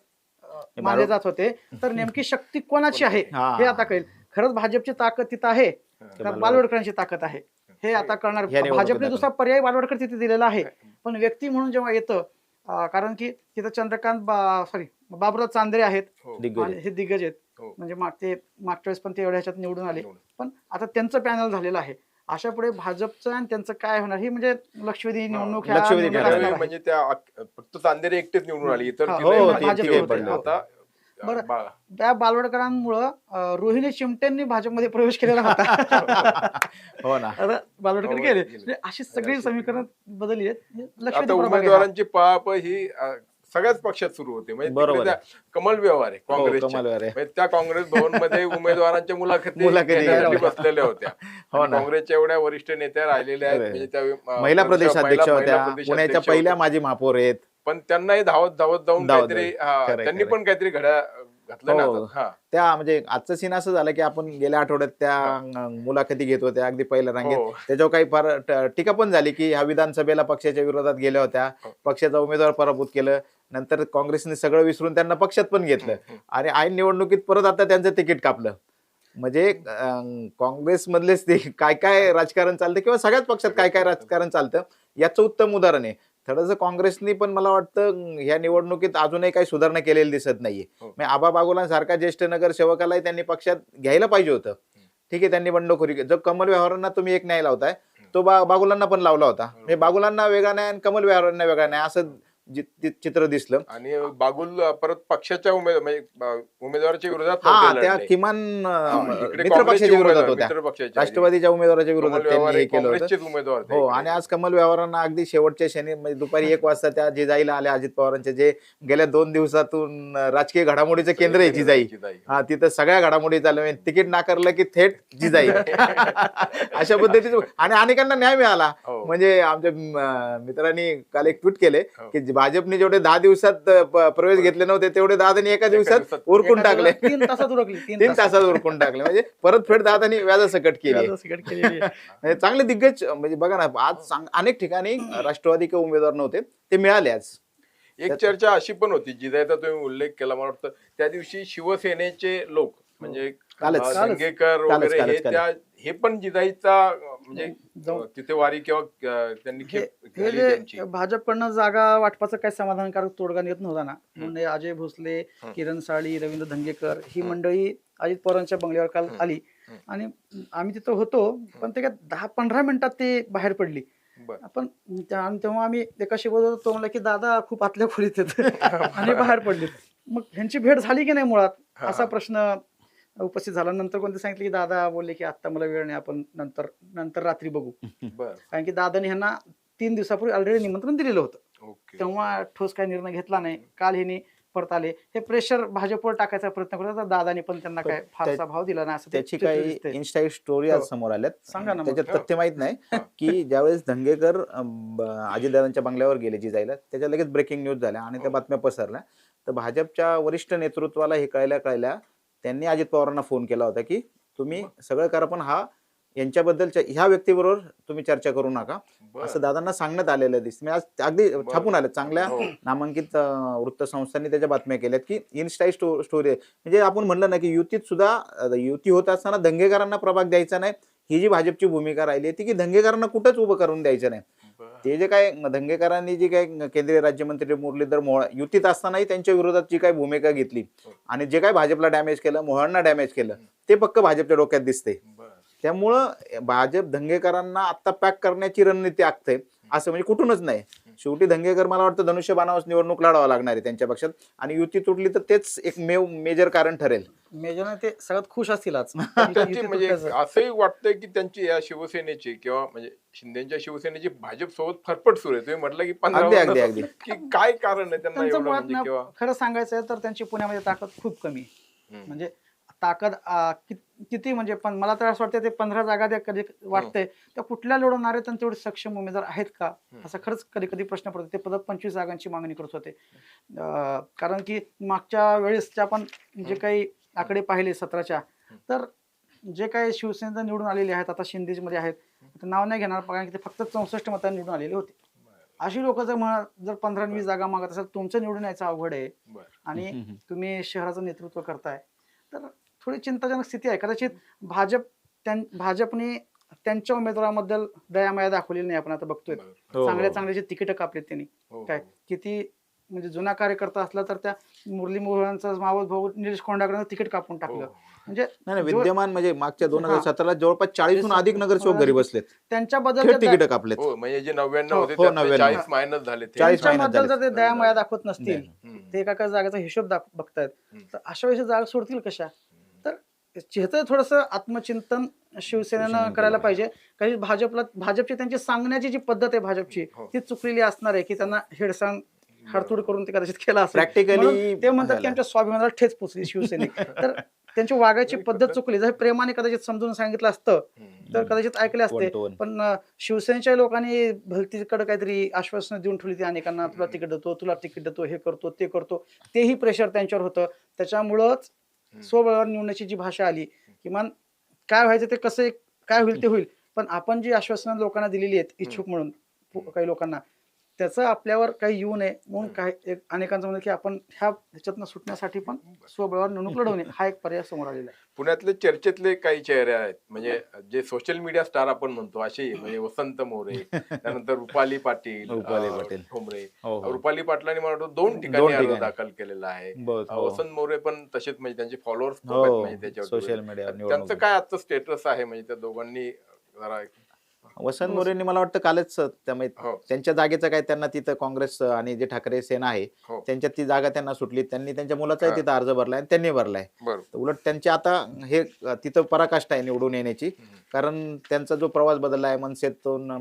मानले जात होते. तर नेमकी शक्ती कोणाची आहे हे आता कळेल. खरंच भाजपची ताकद तिथं आहे का बालवडकरांची ताकद आहे हे आता कळणार. भाजपने दुसरा पर्याय बालवडकर तिथे दिलेला आहे, पण व्यक्ती म्हणून जेव्हा येतं, कारण की तिथं चंद्रकांत बाबुराव चांदरे आहेत, हे दिग्गज आहेत. म्हणजे मागच्या वेळेस पण ते एवढ्या ह्याच्यात निवडून आले, पण आता त्यांचं पॅनल झालेलं आहे. अशा पुढे भाजपचं आणि त्यांचं काय होणार ही म्हणजे लक्षवेधी निवडणूक म्हणजे त्या फक्त चांदेरे एकटेच निवडून आली, तर आता बरं त्या बालवडकरांमुळं रोहिणी चिमटेंनी भाजपमध्ये प्रवेश केलेला होता. हो ना, बालवडकर गेले. अशी सगळी समीकरण बदलली आहेत. आता उमेदवारांची पाप ही सगळ्याच पक्षात सुरू होते. म्हणजे कमल व्यवहार आहे काँग्रेसच्या, त्या काँग्रेस भवन मध्ये उमेदवारांच्या मुलाखती बसलेल्या होत्या. काँग्रेसच्या एवढ्या वरिष्ठ नेत्या राहिलेल्या आहेत, म्हणजे त्या महिला प्रदेशाध्यक्ष होत्या, पुण्याच्या पहिल्या माजी महापौर आहेत. पण त्यांनाही धावत जाऊन काहीतरी त्यांनी पण काहीतरी घड्या घातलं ना. त्या म्हणजे आजचं सीन असं झालं की आपण गेल्या आठवड्यात त्या मुलाखती घेत होत्या अगदी पहिल्या रांगेत. त्याच्यावर काही फार टीका पण झाली की ह्या विधानसभेला पक्षाच्या विरोधात गेल्या होत्या, पक्षाचा उमेदवार पराभूत केलं, नंतर काँग्रेसने सगळं विसरून त्यांना पक्षात पण घेतलं आणि ऐन निवडणुकीत परत आता त्यांचं तिकीट कापलं. म्हणजे काँग्रेसमधलेच ते काय काय राजकारण चालतं किंवा सगळ्याच पक्षात काय काय राजकारण चालतं याचं उत्तम उदाहरण आहे. थोडंसं काँग्रेसनी पण मला वाटतं ह्या निवडणुकीत अजूनही काही सुधारणा केलेली दिसत नाहीये. म्हणजे आबा बागुलांसारखा ज्येष्ठ नगरसेवकालाही त्यांनी पक्षात घ्यायला पाहिजे होतं. ठीक आहे, त्यांनी बंडखोरी, जो कमल व्यवहारांना तुम्ही एक न्याय लावताय तो बागुलांना पण लावला होता. म्हणजे बागुलांना वेगळा नाही आणि कमल व्यवहारांना वेगळा नाही असं चित्र दिसलं. आणि बागुल परत पक्षाच्या उमेदवाराच्या विरोधात त्या किमान मित्र पक्षाच्या विरोधात होत्या, राष्ट्रवादीच्या उमेदवाराच्या विरोधात त्यांनी हे केलं होतं. हो, आणि आज कमल व्यवहारांना अगदी शेवटच्या क्षणी म्हणजे दुपारी 1 वाजता त्या जिजाईला आल्या अजित पवारांच्या, जे गेल्या 2 दिवसातून राजकीय घडामोडीचं केंद्र आहे जिजाई. तिथं सगळ्या घडामोडी चालू, तिकीट नाकारलं की थेट जिजाई अशा पद्धतीचं. आणि अनेकांना न्याय मिळाला. म्हणजे आमच्या मित्रांनी काल एक ट्विट केले की भाजपने जेवढे 10 दिवसात प्रवेश घेतले नव्हते तेवढे दादांनी एका दिवसात उरकून टाकले. 3 तासात उरकली. 3 तासात उरकून टाकले. म्हणजे परतफेड दादांनी व्याजासकट केली. व्याजासकट केलेली आहे. म्हणजे चांगले दिग्गज म्हणजे बघा ना आज अनेक ठिकाणी राष्ट्रवादी काही उमेदवार नव्हते ते मिळाले आज. एक चर्चा अशी पण होती जिजाईचा तुम्ही उल्लेख केला मला वाटतं त्या दिवशी शिवसेनेचे लोक म्हणजे कालच. दंगेकर कालच, वगैरे कालच, हे पण जिजाईचा म्हणजे तिथे वारी किंवा त्यांनी खेप घाली त्यांची. हे भाजपकडनं जागा वाटपाचं काही समाधानकारक तोडगा येत नव्हता ना, म्हणजे अजय भोसले, किरण साळी, रवींद्र धंगेकर ही मंडळी अजित पवारांच्या बंगल्यावर काल आली आणि आम्ही तिथं होतो, पण ते काय 10-15 मिनिटात ते बाहेर पडली. बरं. आपण तेव्हा आम्ही एकाशी बोलत होतो, तो म्हणला की दादा खूप आतल्या खोलीत आहेत आणि बाहेर पडले. मग ह्यांची भेट झाली की नाही मुळात असा प्रश्न उपस्थित झाला. नंतर कोणते सांगितले की दादा बोलले की आता मला वेळ नाही, आपण नंतर रात्री बघू. बरं. कारण की दादाने ह्यांना 3 दिवसापूर्वी ऑलरेडी निमंत्रण दिलेलं होतं. ओके. तेव्हा ठोस काही निर्णय घेतला नाही. काल ह्यांनी परत आले, हे प्रेशर भाजपवर टाकायचा प्रयत्न करत होता. दादाने पण त्यांना काय फारसा भाव दिला नाही असं त्याची चित्र काही दिसतंय. इन्स्टा स्टोरी आज समोर आल्यात. सांगा ना मग. त्याच्यात तथ्य माहित नाही की ज्यावेळेस धंगेकर अजितदादांच्या बंगल्यावर गेले जिजाईला त्याच्या लगेच ब्रेकिंग न्यूज झाल्या आणि त्या बातम्या पसरल्या. तर भाजपच्या वरिष्ठ नेतृत्वाला हे कळल्या त्यांनी अजित पवारांना फोन केला होता की तुम्ही सगळं करा पण यांच्याबद्दलच्या ह्या व्यक्तीबरोबर तुम्ही चर्चा करू नका असं दादांना सांगण्यात आलेलं दिसतं. आज अगदी छापून आलं चांगल्या नामांकित वृत्तसंस्थांनी त्याच्या बातम्या केल्यात की इन्स्टा स्टोरी म्हणजे आपण म्हणलं ना की युतीत सुद्धा युती होत असताना दंगेकरांना प्रभाग द्यायचा नाही ही जी भाजपची भूमिका राहिली ती की दंगेकरांना कुठंच उभं करून द्यायचं नाही. ते जे काय दंगेकरांनी जी काय केंद्रीय राज्यमंत्री मुरलीधर मोहोळ युतीत असतानाही त्यांच्या विरोधात जी काय भूमिका घेतली आणि जे काय भाजपला डॅमेज केलं मोहोळांना डॅमेज केलं ते पक्क भाजपच्या डोक्यात दिसते. त्यामुळं भाजप दंगेकरांना आता पॅक करण्याची रणनीती आखते असं म्हणजे कुठूनच नाही. शेवटी दंगेकर मला वाटतं धनुष्यबाणावर निवडणूक लढावं लागणार आहे त्यांच्या पक्षात आणि युती तुटली तर तेच एक मेजर कारण ठरेल. मेजरने ते सगळ्यात खुश असतील आज. त्यांची म्हणजे असंही वाटतंय की त्यांची या शिवसेनेची किंवा म्हणजे शिंदेच्या शिवसेनेची भाजप सोबत फरफट सुरू आहे. तुम्ही म्हटलं की 15 अगदी की काय कारण आहे त्यांना त्यांचं एवढं मुळात म्हणजे ना किंवा खरं सांगायचं आहे तर त्यांची पुण्यामध्ये ताकद खूप कमी आहे. म्हणजे ताकद किती म्हणजे पण मला तर असं वाटतं ते 15 जागा द्या कधी वाटतंय त्या कुठल्या लढवणार आहेत आणि तेवढे सक्षम उमेदवार आहेत का असा खरंच कधी कधी प्रश्न पडतो. ते पद 25 जागांची मागणी करत होते कारण की मागच्या वेळेसच्या आपण जे काही आकडे पाहिले 17च्या तर जे काही शिवसेनेला निवडून आलेले आहेत आता शिंदेमध्ये आहेत नाव नाही घेणार कारण की ते फक्त 64 मतांनी निवडून आलेले होते. अशी लोक जर 15-20 जागा मागत असेल तुमचं निवडून यायचं अवघड आहे आणि तुम्ही शहराचं नेतृत्व करताय तर थोडी चिंताजनक स्थिती आहे. कदाचित भाजपने त्यांच्या उमेदवाराबद्दल दयामाया दाखवलेली नाही. आपण आता बघतोय चांगल्या तिकीट कापलेत त्यांनी. काय किती म्हणजे जुना कार्यकर्ता असला तर त्या मुरली मोहोळांचा मावस भाऊ निलेश कोंडाकरांना तिकीट कापून टाकलं. म्हणजे नाही विद्यमान म्हणजे मागच्या 2017 जवळपास 40हून अधिक नगरसेवक घरी बसलेत त्यांच्याबद्दल तिकीट कापलेत. म्हणजे जे 99 होते 40 मायनस झाले. त्यांच्याबद्दल जर ते दयामाया दाखवत नसतील ते एका जागेचा हिशोब बघतायत तर अशा वेळेस जागा सोडतील कशा. तर ह्याचं थोडंसं आत्मचिंतन शिवसेनेनं करायला पाहिजे. काही भाजपची त्यांची सांगण्याची जी पद्धत आहे भाजपची ती चुकलेली असणार आहे की त्यांना हेडसांग हाडतूड करून ते कदाचित केला असेल. प्रॅक्टिकली ते म्हणतात की आमच्या स्वाभिमानाला ठेच पोचली शिवसेनेक. तर त्यांची वागायची पद्धत चुकली. जर प्रेमाने कदाचित समजून सांगितलं असतं तर कदाचित ऐकले असते. पण शिवसेनेच्या लोकांनी भलतीकडे काहीतरी आश्वासनं देऊन ठेवली ती अनेकांना तुला तिकीट देतो तुला तिकीट देतो हे करतो ते करतो तेही प्रेशर त्यांच्यावर होतं. त्याच्यामुळंच स्वबळावर निवडण्याची जी भाषा आली किमान काय व्हायचं ते कसं काय होईल ते होईल पण आपण जी आश्वासनं लोकांना दिलेली आहेत इच्छुक म्हणून काही लोकांना त्याचं आपल्यावर काही येऊ नये म्हणून काही अनेकांचं म्हणणं की आपण ह्याच्यातनं सुटण्यासाठी पण स्वबळावर निवडणूक लढवणे हा एक पर्याय समोर आलेला आहे. पुण्यातले चर्चेतले काही चेहरे आहेत म्हणजे जे सोशल मीडिया स्टार आपण म्हणतो असे म्हणजे वसंत मोरे त्यानंतर रुपाली पाटील ठोंबरे. रुपाली पाटलांनी मला वाटतं 2 ठिकाणी अर्ज दाखल केलेला आहे. वसंत मोरे पण तसेच म्हणजे त्यांचे फॉलोअर्स म्हणजे त्याच्यावर सोशल मीडिया त्यांचं काय आजचं स्टेटस आहे म्हणजे त्या दोघांनी जरा. वसंत मोरेंनी मला वाटतं कालच त्यांच्या जागेचं काय त्यांना तिथं काँग्रेस आणि जे ठाकरे सेना आहे त्यांच्यात ती जागा त्यांना सुटली. त्यांनी त्यांच्या मुलाचाही तिथं अर्ज भरलाय आणि त्यांनी भरलाय. उलट त्यांची आता हे तिथं पराकाष्ठा आहे निवडून येण्याची कारण त्यांचा जो प्रवास बदलला आहे मनसेतून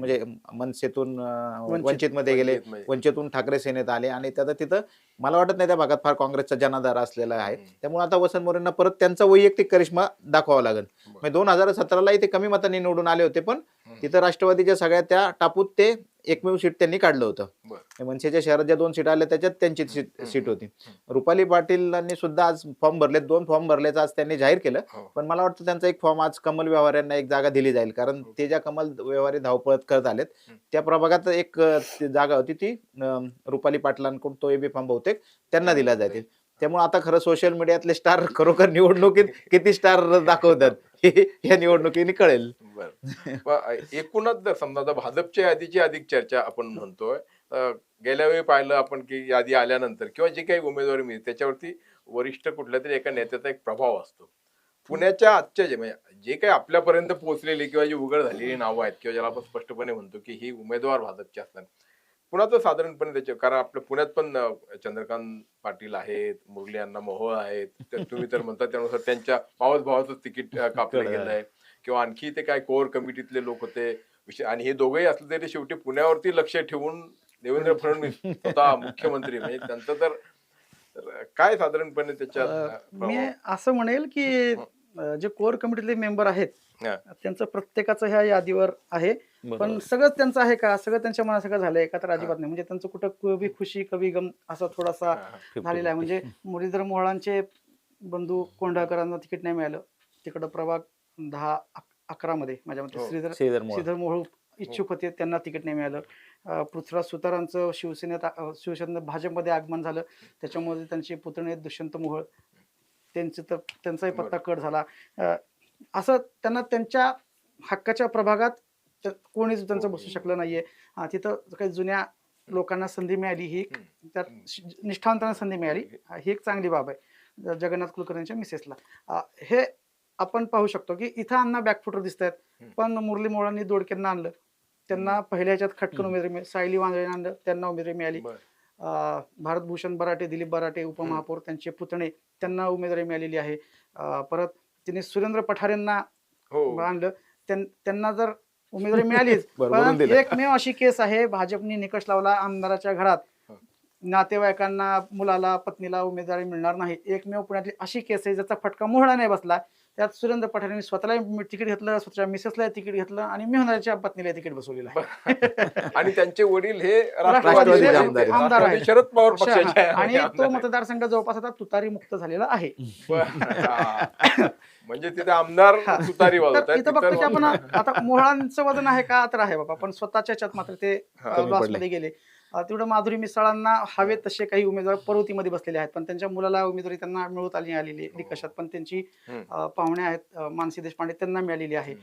वंचित मध्ये गेले वंचितून ठाकरे सेनेत आले आणि त्यात तिथं मला वाटत नाही त्या भागात फार काँग्रेसचा जनाधार असलेला आहे. त्यामुळे आता वसंत मोरेंना परत त्यांचा वैयक्तिक करिश्मा दाखवावा लागेल. 2017ला ते कमी मतांनी निवडून आले होते पण तिथं राष्ट्रवादीच्या सगळ्या त्या टापूत ते एकमेव सीट त्यांनी काढलं होतं. बरं. मनसेच्या शहरात ज्या 2 सीट आल्या त्याच्यात त्यांची सीट होती. रुपाली पाटीलांनी सुद्धा आज फॉर्म भरले, 2 फॉर्म भरल्याचं आज त्यांनी जाहीर केलं. हो. पण मला वाटतं त्यांचा एक फॉर्म आज कमल व्यवहाऱ्यांना एक जागा दिली जाईल, कारण ते ज्या कमल व्यवहारी धावपळत करत आलेत त्या प्रभागात एक जागा होती ती रुपाली पाटलांकडून तो एबी फॉर्म बहुतेक त्यांना दिला जाईल. त्यामुळे आता खरं सोशल मीडियातले स्टार खरोखर निवडणुकीत किती स्टार दाखवतात हे या निवडणुकीने कळेल. बरं. एकूणच जर समजा आता भाजपच्या यादीची अधिक चर्चा आपण म्हणतोय, गेल्या वेळी पाहिलं आपण की यादी आल्यानंतर किंवा जी काही उमेदवारी मिळते त्याच्यावरती वरिष्ठ कुठल्या तरी एका नेत्याचा एक प्रभाव असतो. पुण्याच्या आजच्या म्हणजे जे काही आपल्यापर्यंत पोहोचलेली किंवा जी उघड झालेली नावं आहेत किंवा ज्याला आपण स्पष्टपणे म्हणतो की ही उमेदवार भाजपची असतात, पुण्याचं साधारणपणे त्याचे, कारण आपल्या पुण्यात पण चंद्रकांत पाटील आहेत, मुरली अण्णा मोहोळ आहेत, तुम्ही तर म्हणता त्यानुसार त्यांच्या मावस भावाचं तिकीट कापलं गेलं आहे किंवा आणखी ते काय कोर कमिटीतले लोक होते आणि हे दोघेही असले तरी शेवटी पुण्यावरती लक्ष ठेवून देवेंद्र फडणवीस स्वतः मुख्यमंत्री, म्हणजे त्यांचं तर काय साधारणपणे त्याच्यात मी असं म्हणेल की जे कोर कमिटीतले मेंबर आहेत त्यांचं प्रत्येकाचं ह्या यादीवर आहे, पण सगळंच त्यांचं आहे का, सगळं त्यांच्या मनासारखं झालंय का तर अजिबात नाही. म्हणजे त्यांचं कुठं कभी खुशी कभी गम असा थोडासा झालेला आहे. म्हणजे मुरलीधर मोहोळांचे बंधू कोंढाळकरांना तिकीट नाही मिळालं, तिकडं प्रभाग 10-11 मध्ये माझ्या मते श्रीधर मोहोळ इच्छुक होते, त्यांना तिकीट नाही मिळालं. पृथ्वीराज सुतारांचं शिवसेनेत भाजपमध्ये आगमन झालं, त्याच्यामध्ये त्यांचे पुतणे दुष्यंत मोहोळ त्यांचाही पत्ता कट झाला. असं त्यांना त्यांच्या हक्काच्या प्रभागात कोणीच त्यांचं बसू शकलं नाहीये. तिथं काही जुन्या लोकांना संधी मिळाली, ही त्यात निष्ठावंतांना संधी मिळाली, ही एक चांगली बाब आहे जगन्नाथ कुलकर्णींच्या मिसेसला. हे आपण पाहू शकतो की इथं अण्णा बॅकफुटर दिसत आहेत, पण मुरली मोहोळांनी दोडकेंना आणलं, त्यांना पहिल्या ह्याच्यात खटकन उमेदवारी मिळाली. सायली वांजळेंना आणलं, त्यांना उमेदवारी मिळाली. भारतभूषण बराटे, दिलीप बराटे उपमहापौर, त्यांचे पुतणे, त्यांना उमेदवारी मिळालेली आहे. परत तिने सुरेंद्र पठारेंना आणलं, त्यांना जर उमेदवारी मिळालीच, पण एकमेव अशी केस आहे, भाजपने निकष लावला आमदाराच्या घरात नातेवाईकांना, मुलाला, पत्नीला उमेदवारी मिळणार नाही. एकमेव पुण्यातली अशी केस आहे ज्याचा फटका मोहळा नाही बसला. त्यात सुरेंद्र पठारेंनी स्वतःला तिकीट घेतलं, स्वतःच्या मिसेसला तिकीट घेतलं आणि मेहनाच्या पत्नीला तिकीट बसवलेलं आहे. आणि त्यांचे वडील हे राष्ट्रवादीचे आमदार आहेत, शरद पवार पक्षाचे, आणि तो मतदारसंघ जवळपास आता तुतारी मुक्त झालेला आहे. म्हणजे तिथे आमदार तुतारी वाजवतात. इथं बघतो की आपण आता मोहळांचं वजन आहे का, तर आहे बाबा, पण स्वतःच्या ह्याच्यात मात्र ते लॉसमध्ये गेले. तेवढं माधुरी मिसाळांना हवे तसे काही उमेदवार पर्वतीमध्ये बसलेले आहेत, पण त्यांच्या मुलाला उमेदवारी त्यांना मिळवत आलेली निकषात, पण त्यांची पाहुणे आहेत मानसी देशपांडे, त्यांना मिळालेली आहे.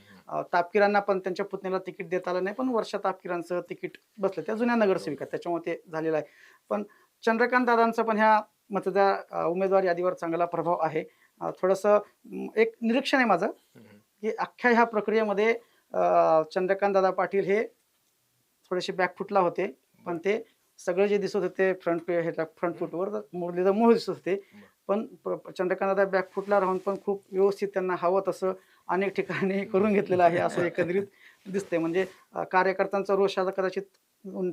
तापकीरांना पण त्यांच्या पुतण्याला तिकीट देता आलं नाही, पण वर्षा तापकीरांचं तिकीट बसलं, त्या जुन्या नगरसेविका, त्याच्यामुळे ते झालेलं आहे. पण चंद्रकांत दादांचा पण ह्या मतदार उमेदवार यादीवर चांगला प्रभाव आहे. थोडंसं एक निरीक्षण आहे माझं की अख्ख्या ह्या प्रक्रियेमध्ये चंद्रकांत दादा पाटील हे थोडेसे बॅकफुटला होते, पण ते सगळे जे दिसत होते फ्रंट फुटवर मुरलीधर मोहोळ दिसत होते, पण चंद्रकांत दादा बॅकफुटला राहून पण खूप व्यवस्थित त्यांना हवं तसं अनेक ठिकाणी करून घेतलेलं आहे असं एकंदरीत दिसतंय. म्हणजे कार्यकर्त्यांचा रोष आता कदाचित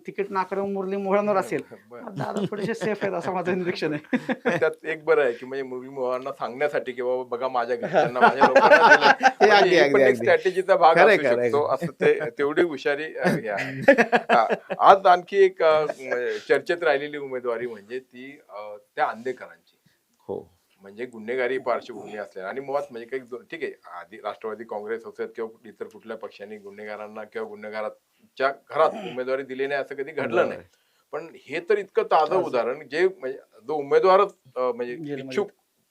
तिकीट नाकारून मुरली मोहोळांवर असेल, दादा थोडेसे सेफ आहेत असं माझं निरीक्षण आहे. त्यात एक बरं आहे की म्हणजे मुरली मोहोळांना सांगण्यासाठी की बाबा बघा माझ्या घरच्यांना, माझ्या लोकांना स्ट्रॅटेजीचा भाग असू शकतो, असं तेवढी हुशारी. आज आणखी एक चर्चेत राहिलेली उमेदवारी म्हणजे ती त्या आंदेकरांची. हो, म्हणजे गुन्हेगारी पार्श्वभूमी असल्या आणि मुळात म्हणजे काही ठीक आहे, आधी राष्ट्रवादी काँग्रेस असेल किंवा इतर कुठल्या पक्षांनी गुन्हेगारांना किंवा गुन्हेगाराच्या घरात उमेदवारी दिली नाही असं कधी घडलं नाही. पण हे तर इतकं ताजं उदाहरण, जे म्हणजे जो उमेदवारच म्हणजे इच्छुक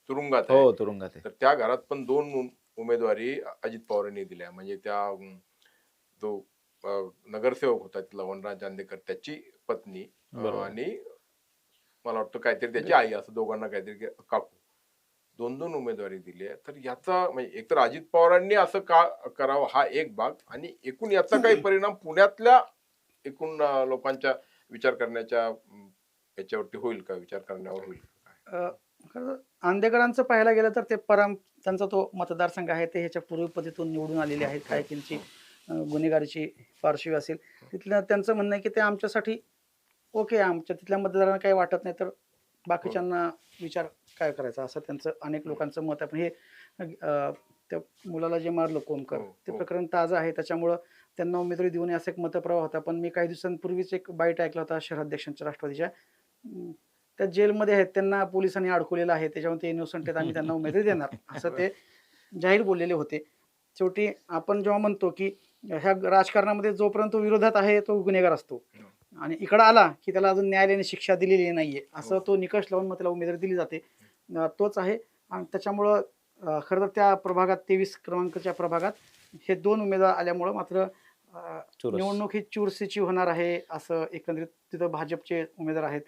तुरुंगात आहे, तर त्या घरात पण 2 उमेदवारी अजित पवारांनी दिल्या. म्हणजे त्या जो नगरसेवक होता लवणराज चांदेकर, त्याची पत्नी आणि मला वाटतं काहीतरी त्याची आई, असं दोघांना काहीतरी काकू, 2 उमेदवारी दिली आहे. तर याचा म्हणजे एकतर अजित पवारांनी असं का करावं हा एक भाग, आणि एकूण याचा काही परिणाम पुण्यातल्या एकूण लोकांच्या विचार करण्याच्या याच्यावरती होईल का, विचार करण्यावर होईल? आंदेकरांचं पाहायला गेलं तर ते त्यांचा तो मतदारसंघ आहे, ते ह्याच्या पूर्वीपद्धतीतून निवडून आलेले आहेत. काही त्यांची गुन्हेगारीची पार्श्वभूमी असेल, तिथलं त्यांचं म्हणणं आहे की ते आमच्यासाठी ओके, आमच्या तिथल्या मतदारांना काही वाटत नाही, तर बाकीच्यांना विचार काय करायचा, असं त्यांचं अनेक लोकांचं मत आहे. पण हे त्या मुलाला जे मारलं कोणकर हो, ते हो. प्रकरण ताजं आहे, त्याच्यामुळं त्यांना उमेदवारी देऊ नये असा एक मतप्रवाह होता. पण मी काही दिवसांपूर्वीच एक बाईट ऐकला होता शहराध्यक्षांच्या राष्ट्रवादीच्या, त्या जेलमध्ये आहेत, त्यांना पोलिसांनी अडकवलेलं आहे, त्याच्यामुळे ते इनोसंट आहेत, आम्ही त्यांना उमेदवारी देणार असं ते जाहीर बोललेले होते. शेवटी आपण जेव्हा म्हणतो की ह्या राजकारणामध्ये जोपर्यंत तो विरोधात आहे तो गुन्हेगार असतो, आणि इकडं आला की त्याला अजून न्यायालयाने शिक्षा दिलेली नाहीये, असं तो निकष लावून मग त्याला उमेदवारी दिली जाते. तोच आहे. आणि त्याच्यामुळं खरं तर त्या प्रभागात 23 क्रमांकाच्या प्रभागात हे 2 उमेदवार आल्यामुळं मात्र चुरस. निवडणूक ही चुरशीची होणार आहे, असं एकंदरीत तिथं भाजपचे उमेदवार आहेत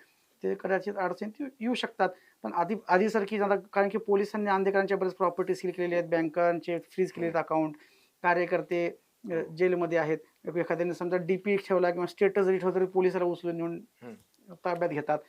ते कदाचित अडचणीत येऊ शकतात. पण आधीसारखी आता, कारण की पोलिसांनी आंदेकरांच्या बरेच प्रॉपर्टी सील केलेली आहेत, बँकांचे फ्रीज केलेत अकाउंट, कार्यकर्ते जेलमध्ये आहेत. एखाद्याने समजा डीपी ठेवला किंवा स्टेटस जरी ठेवला तरी पोलिसाला उचलून नेऊन ताब्यात घेतात.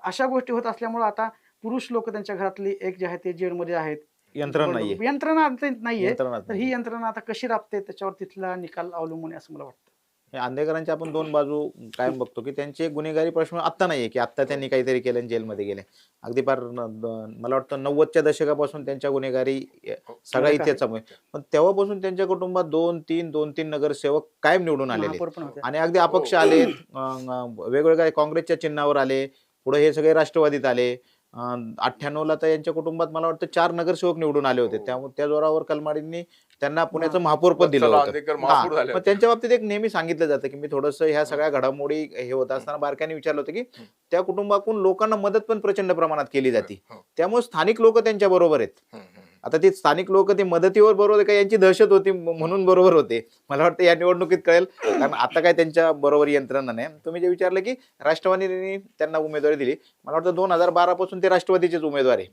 अशा गोष्टी होत असल्यामुळं आता पुरुष लोक त्यांच्या घरातली एक जे आहे ते जेलमध्ये आहेत. यंत्रणा नाहीये. यंत्रणा नाहीये. यंत्रणा तर ही यंत्रणा आता कशी राबते त्याच्यावर तिथला निकाल अवलंबून आहे असं मला वाटतं. हे आंदेकरांचे आपण दोन बाजू कायम बघतो की त्यांचे गुन्हेगारी प्रश्न आत्ता नाहीये की आत्ता त्यांनी काहीतरी केलं आणि जेलमध्ये गेले. अगदी फार मला वाटतं 90च्या दशकापासून त्यांच्या गुन्हेगारी सगळा इतिहास आहे. पण तेव्हापासून त्यांच्या कुटुंबात 2-3 नगरसेवक कायम निवडून आलेले महापौर पण होते. आणि अगदी अपक्ष आले, वेगवेगळ्या काँग्रेसच्या चिन्हावर आले, पुढे हे सगळे राष्ट्रवादीत आले. 98ला तर यांच्या कुटुंबात मला वाटतं 4 नगरसेवक निवडून आले होते. त्यामुळे त्या जोरावर कलमाडींनी त्यांना पुण्याचं महापौर पद दिलं वत्सल होतं. आंदेकर महापौर झाले पण होते. त्यांच्या बाबतीत एक नेहमी सांगितलं जातं की मी थोडंसं ह्या सगळ्या घडामोडी हे होत असताना बारकाईने विचारलं होतं की त्या कुटुंबाकडून लोकांना मदत पण प्रचंड प्रमाणात केली जाते. त्यामुळे स्थानिक लोक त्यांच्या बरोबर आहेत. आता ते स्थानिक लोक ते मदतीवर बरोबर का यांची दहशत होती म्हणून बरोबर होते, मला वाटतं या निवडणुकीत कळेल. कारण आता काय त्यांच्या बरोबर यंत्रणा नाही. तुम्ही जे विचारलं की राष्ट्रवादीने त्यांना उमेदवारी दिली, मला वाटतं 2012 पासून ते राष्ट्रवादीचेच उमेदवार आहे.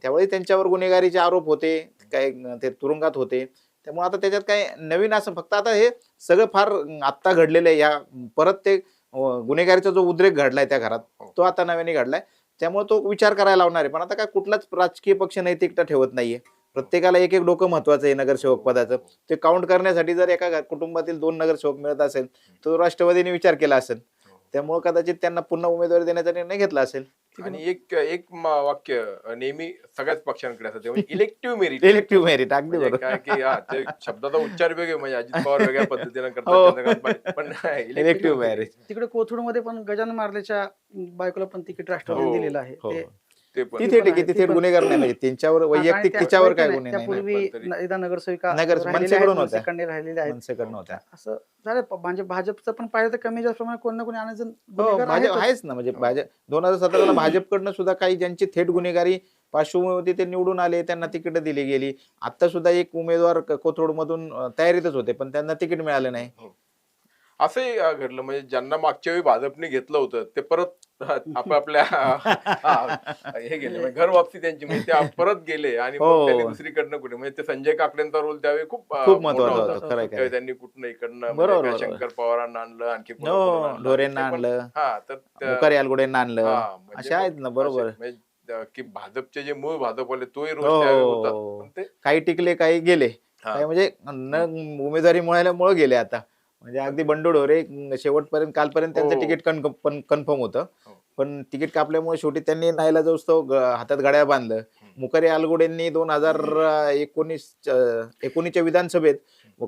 त्यावेळी त्यांच्यावर गुन्हेगारीचे आरोप होते, काय ते तुरुंगात होते. त्यामुळे आता त्याच्यात काय नवीन असं फक्त आता हे सगळं फार आत्ता घडलेलं आहे. या परत ते गुन्हेगारीचा जो उद्रेक घडलाय त्या घरात तो आता नव्याने घडलाय. त्यामुळे तो विचार करायला लावणार आहे. पण आता काय कुठलाच राजकीय पक्ष नैतिकता ठेवत नाहीये. प्रत्येकाला एक एक डोकं महत्वाचं आहे नगरसेवक पदाचं. ते काउंट करण्यासाठी जर एका कुटुंबातील 2 नगरसेवक मिळत असेल तर राष्ट्रवादीने विचार केला असेल. त्यामुळे कदाचित त्यांना पुन्हा उमेदवारी देण्याचा निर्णय घेतला असेल. आणि एक वाक्य नेहमी सगळ्याच पक्षांकडे असतं, ते म्हणजे इलेक्टिव्ह मेरिट. इलेक्टिव्ह मेरिट अगदी म्हणजे बरोबर. काय की ते शब्दाचा उच्चार वेगळे, म्हणजे अजित पवार वेगळ्या पद्धतीने हो. करतात, चंद्रकांत पाटील. पण इलेक्टिव्ह मेरिट. तिकडे कोथरूडमध्ये पण गजानन मार्लेच्या बायकोला पण तिकीट राष्ट्रवादीने हो, दिलेलं आहे. हो. ते पण तिथे ठीक आहे, ती तिथे पण- गुन्हेगार नाही म्हणजे त्यांच्यावर वैयक्तिक तिच्यावर काय गुन्हे नाही. त्यापूर्वी पण तरी- एकदा नगरसेविका मनसेकडून होत्या. राहिलेले आहेत. मनसेकडनं होत्या. असं झालं. म्हणजे भाजपचं पण पाहिलं तर कमी जास्त प्रमाणात कोण ना कोणी अनेक जण हो, गुन्हेगार भाजप आहेतच. आहेच ना. म्हणजे भाजप 2017ला भाजपकडनं सुद्धा काही ज्यांची थेट गुन्हेगारी पार्श्वभूमी होती ते निवडून आले, त्यांना तिकीट दिली गेली. आता सुद्धा एक उमेदवार कोथरूड मधून तयारीतच होते पण त्यांना तिकीट मिळालं नाही. असंही घडलं, म्हणजे ज्यांना मागच्या वेळी भाजपने घेतलं होतं ते परत आपापल्या हे गेले, म्हणजे घर वापसी त्यांची, म्हणजे ते परत गेले आणि मग हो. त्यांनी दुसरीकडनं कुठे, म्हणजे ते संजय काकडेंचा रोल त्यावेळी खूप खूप मोठा महत्वाचा होता. होता. खरंय, त्यावेळी खरंय. त्यांनी कुठनं इकडनं बरोबर, म्हणजे काय बरोबर. शंकर पवारांना आणलं, आणखी हो, कोणाला आणलं, ढोरेंना ते पण- आणलं. हा, तर मुकारी आलगुडेंना आणलं. म्हणजे असे आहेत ना, बरोबर. असे, म्हणजे की भाजपचे जे मूळ भाजपवाले तोही रोल हो. त्यावेळी होता. पण ते काही टिकले काही गेले. हा. काही म्हणजे उमेदवारी मिळाल्यामुळे गेले आता. म्हणजे अगदी बंडू ढोरे शेवटपर्यंत कालपर्यंत त्यांचं हो. तिकीट कन्फर्म होतं. हो. पण तिकीट कापल्यामुळे शेवटी त्यांनी नाईलाजास्तव हातात गाड्या बांधलं. मुकारी आलगुडेंनी 2019च्या विधानसभेत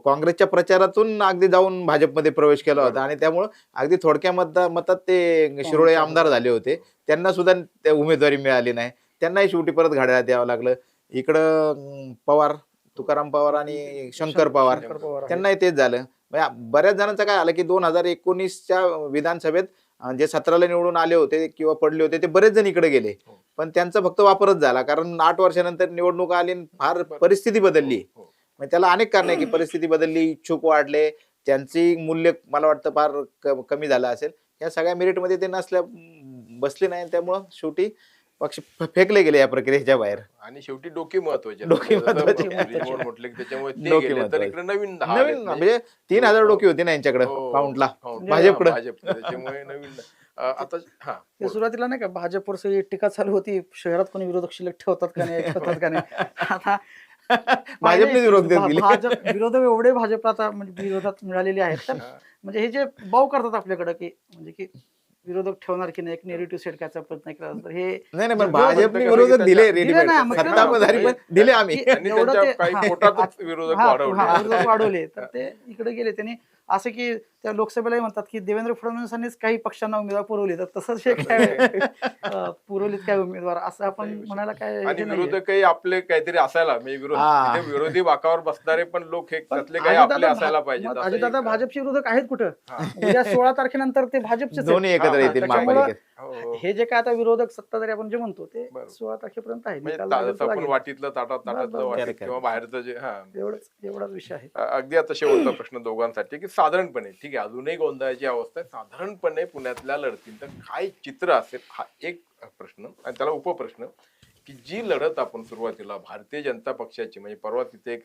काँग्रेसच्या प्रचारातून अगदी जाऊन भाजपमध्ये प्रवेश केला होता आणि त्यामुळं अगदी थोडक्या मतात ते शिरोळे आमदार झाले होते. त्यांना सुद्धा उमेदवारी मिळाली नाही. त्यांनाही शेवटी परत घड्याळात यावं लागलं. इकडं पवार, तुकाराम पवार आणि शंकर पवार आहे. त्यांनाही तेच झालं. म्हणजे बऱ्याच जणांचं काय आलं की 2019च्या विधानसभेत जे 17ला निवडून आले होते किंवा पडले होते ते बरेच जण इकडे गेले. पण त्यांचा फक्त वापरच झाला, कारण 8 वर्षानंतर निवडणूक आली आणि फार परिस्थिती बदलली. म्हणजे त्याला अनेक कारण आहे की परिस्थिती बदलली, इच्छुक वाढले, त्यांची मूल्य मला वाटतं फार कमी झालं असेल. या सगळ्या मेरिटमध्ये ते बसले नाही. त्यामुळं शेवटी पक्ष फेकले गेले या प्रक्रियेच्या बाहेर. आणि शेवटी डोके महत्वाचे. डोके महत्वाचे. म्हटले त्याच्यामुळे ते डोके गेले, तर महत्वाचे. इकडे नवीन 10 आलेत. नवीन म्हणजे 3000 डोकी होती ना यांच्याकडे हो. काउंटला काउंट. भाजपकडे. त्याच्यामुळे नवीन आता हा ते सुरुवातीला नाही का भाजपवर सगळी टीका चालू होती, शहरात कोणी विरोधक शिल्लक ठेवतात का नाही, ठेवतात का नाही. आता भाजपने विरोध दिले. भाजप विरोधक एवढे भाजपला आता म्हणजे विरोधात मिळालेले आहेत. तर म्हणजे हे जे बाव करतात आपल्याकडे की म्हणजे की विरोधक ठेवणार की नाही एक नेरेटिव्ह सेट करायचा प्रयत्न केला तर हे नाही नाही, पण जे भाजपने विरोधक विरोधक दिले दिले रेडीमेड, ना, मग तेच सत्ताधारी पण दिले आम्ही. की त्यांनी एवढं त्यांच्या ते- काही हा, पोटातच विरोधक हा, वाढवले. हा, विरोधक वाढवले तर ते इकडे गेले. त्यांनी असं की त्या लोकसभेलाही म्हणतात की देवेंद्र फडणवीसांनीच काही पक्षांना उमेदवार पुरवले तर तसंच हे काय पुरवलीत काय उमेदवार असं आपण म्हणायला काय आणि हे नाहीये. विरोधकही आपले काहीतरी असायला म्हणजे हा. इथे विरोधी वाकावर बसणारे पण लोक हे पण त्यातले काही आपले अजितदादा असायला पाहिजेत मग असंही अजितदादा एक- भाजपचे विरोधक आहेत कुठं? हा. उद्या 16 तारखेनंतर ते भाजपचेच आहेत. दोन्ही एकत्र हा, येतील त्याच्यामुळं- महापालिकेत. हो, हो. हे जे काय आता विरोधक सत्ताधारी आपण जे म्हणतो ते बरोबर. 16 तारखेपर्यंत आहे. म्हणजे निकाल लागेल जसं तो आपण लागेल. वाटीतलं ताटातलं बस, बस. वाटीत Correct, किंवा बाहेरचं जे हा एवढाच विषय आहे. अगदी आता शेवटचा प्रश्न दोघांसाठी की साधारणपणे ठीक आहे अजूनही गोंधळाची अवस्था आहे साधारणपणे पुण्यातल्या लढतींचं काय चित्र असेल हा एक प्रश्न आणि त्याला उपप्रश्न की जी लढत आपण सुरुवातीला भारतीय जनता पक्षाची म्हणजे परवा तिथे एक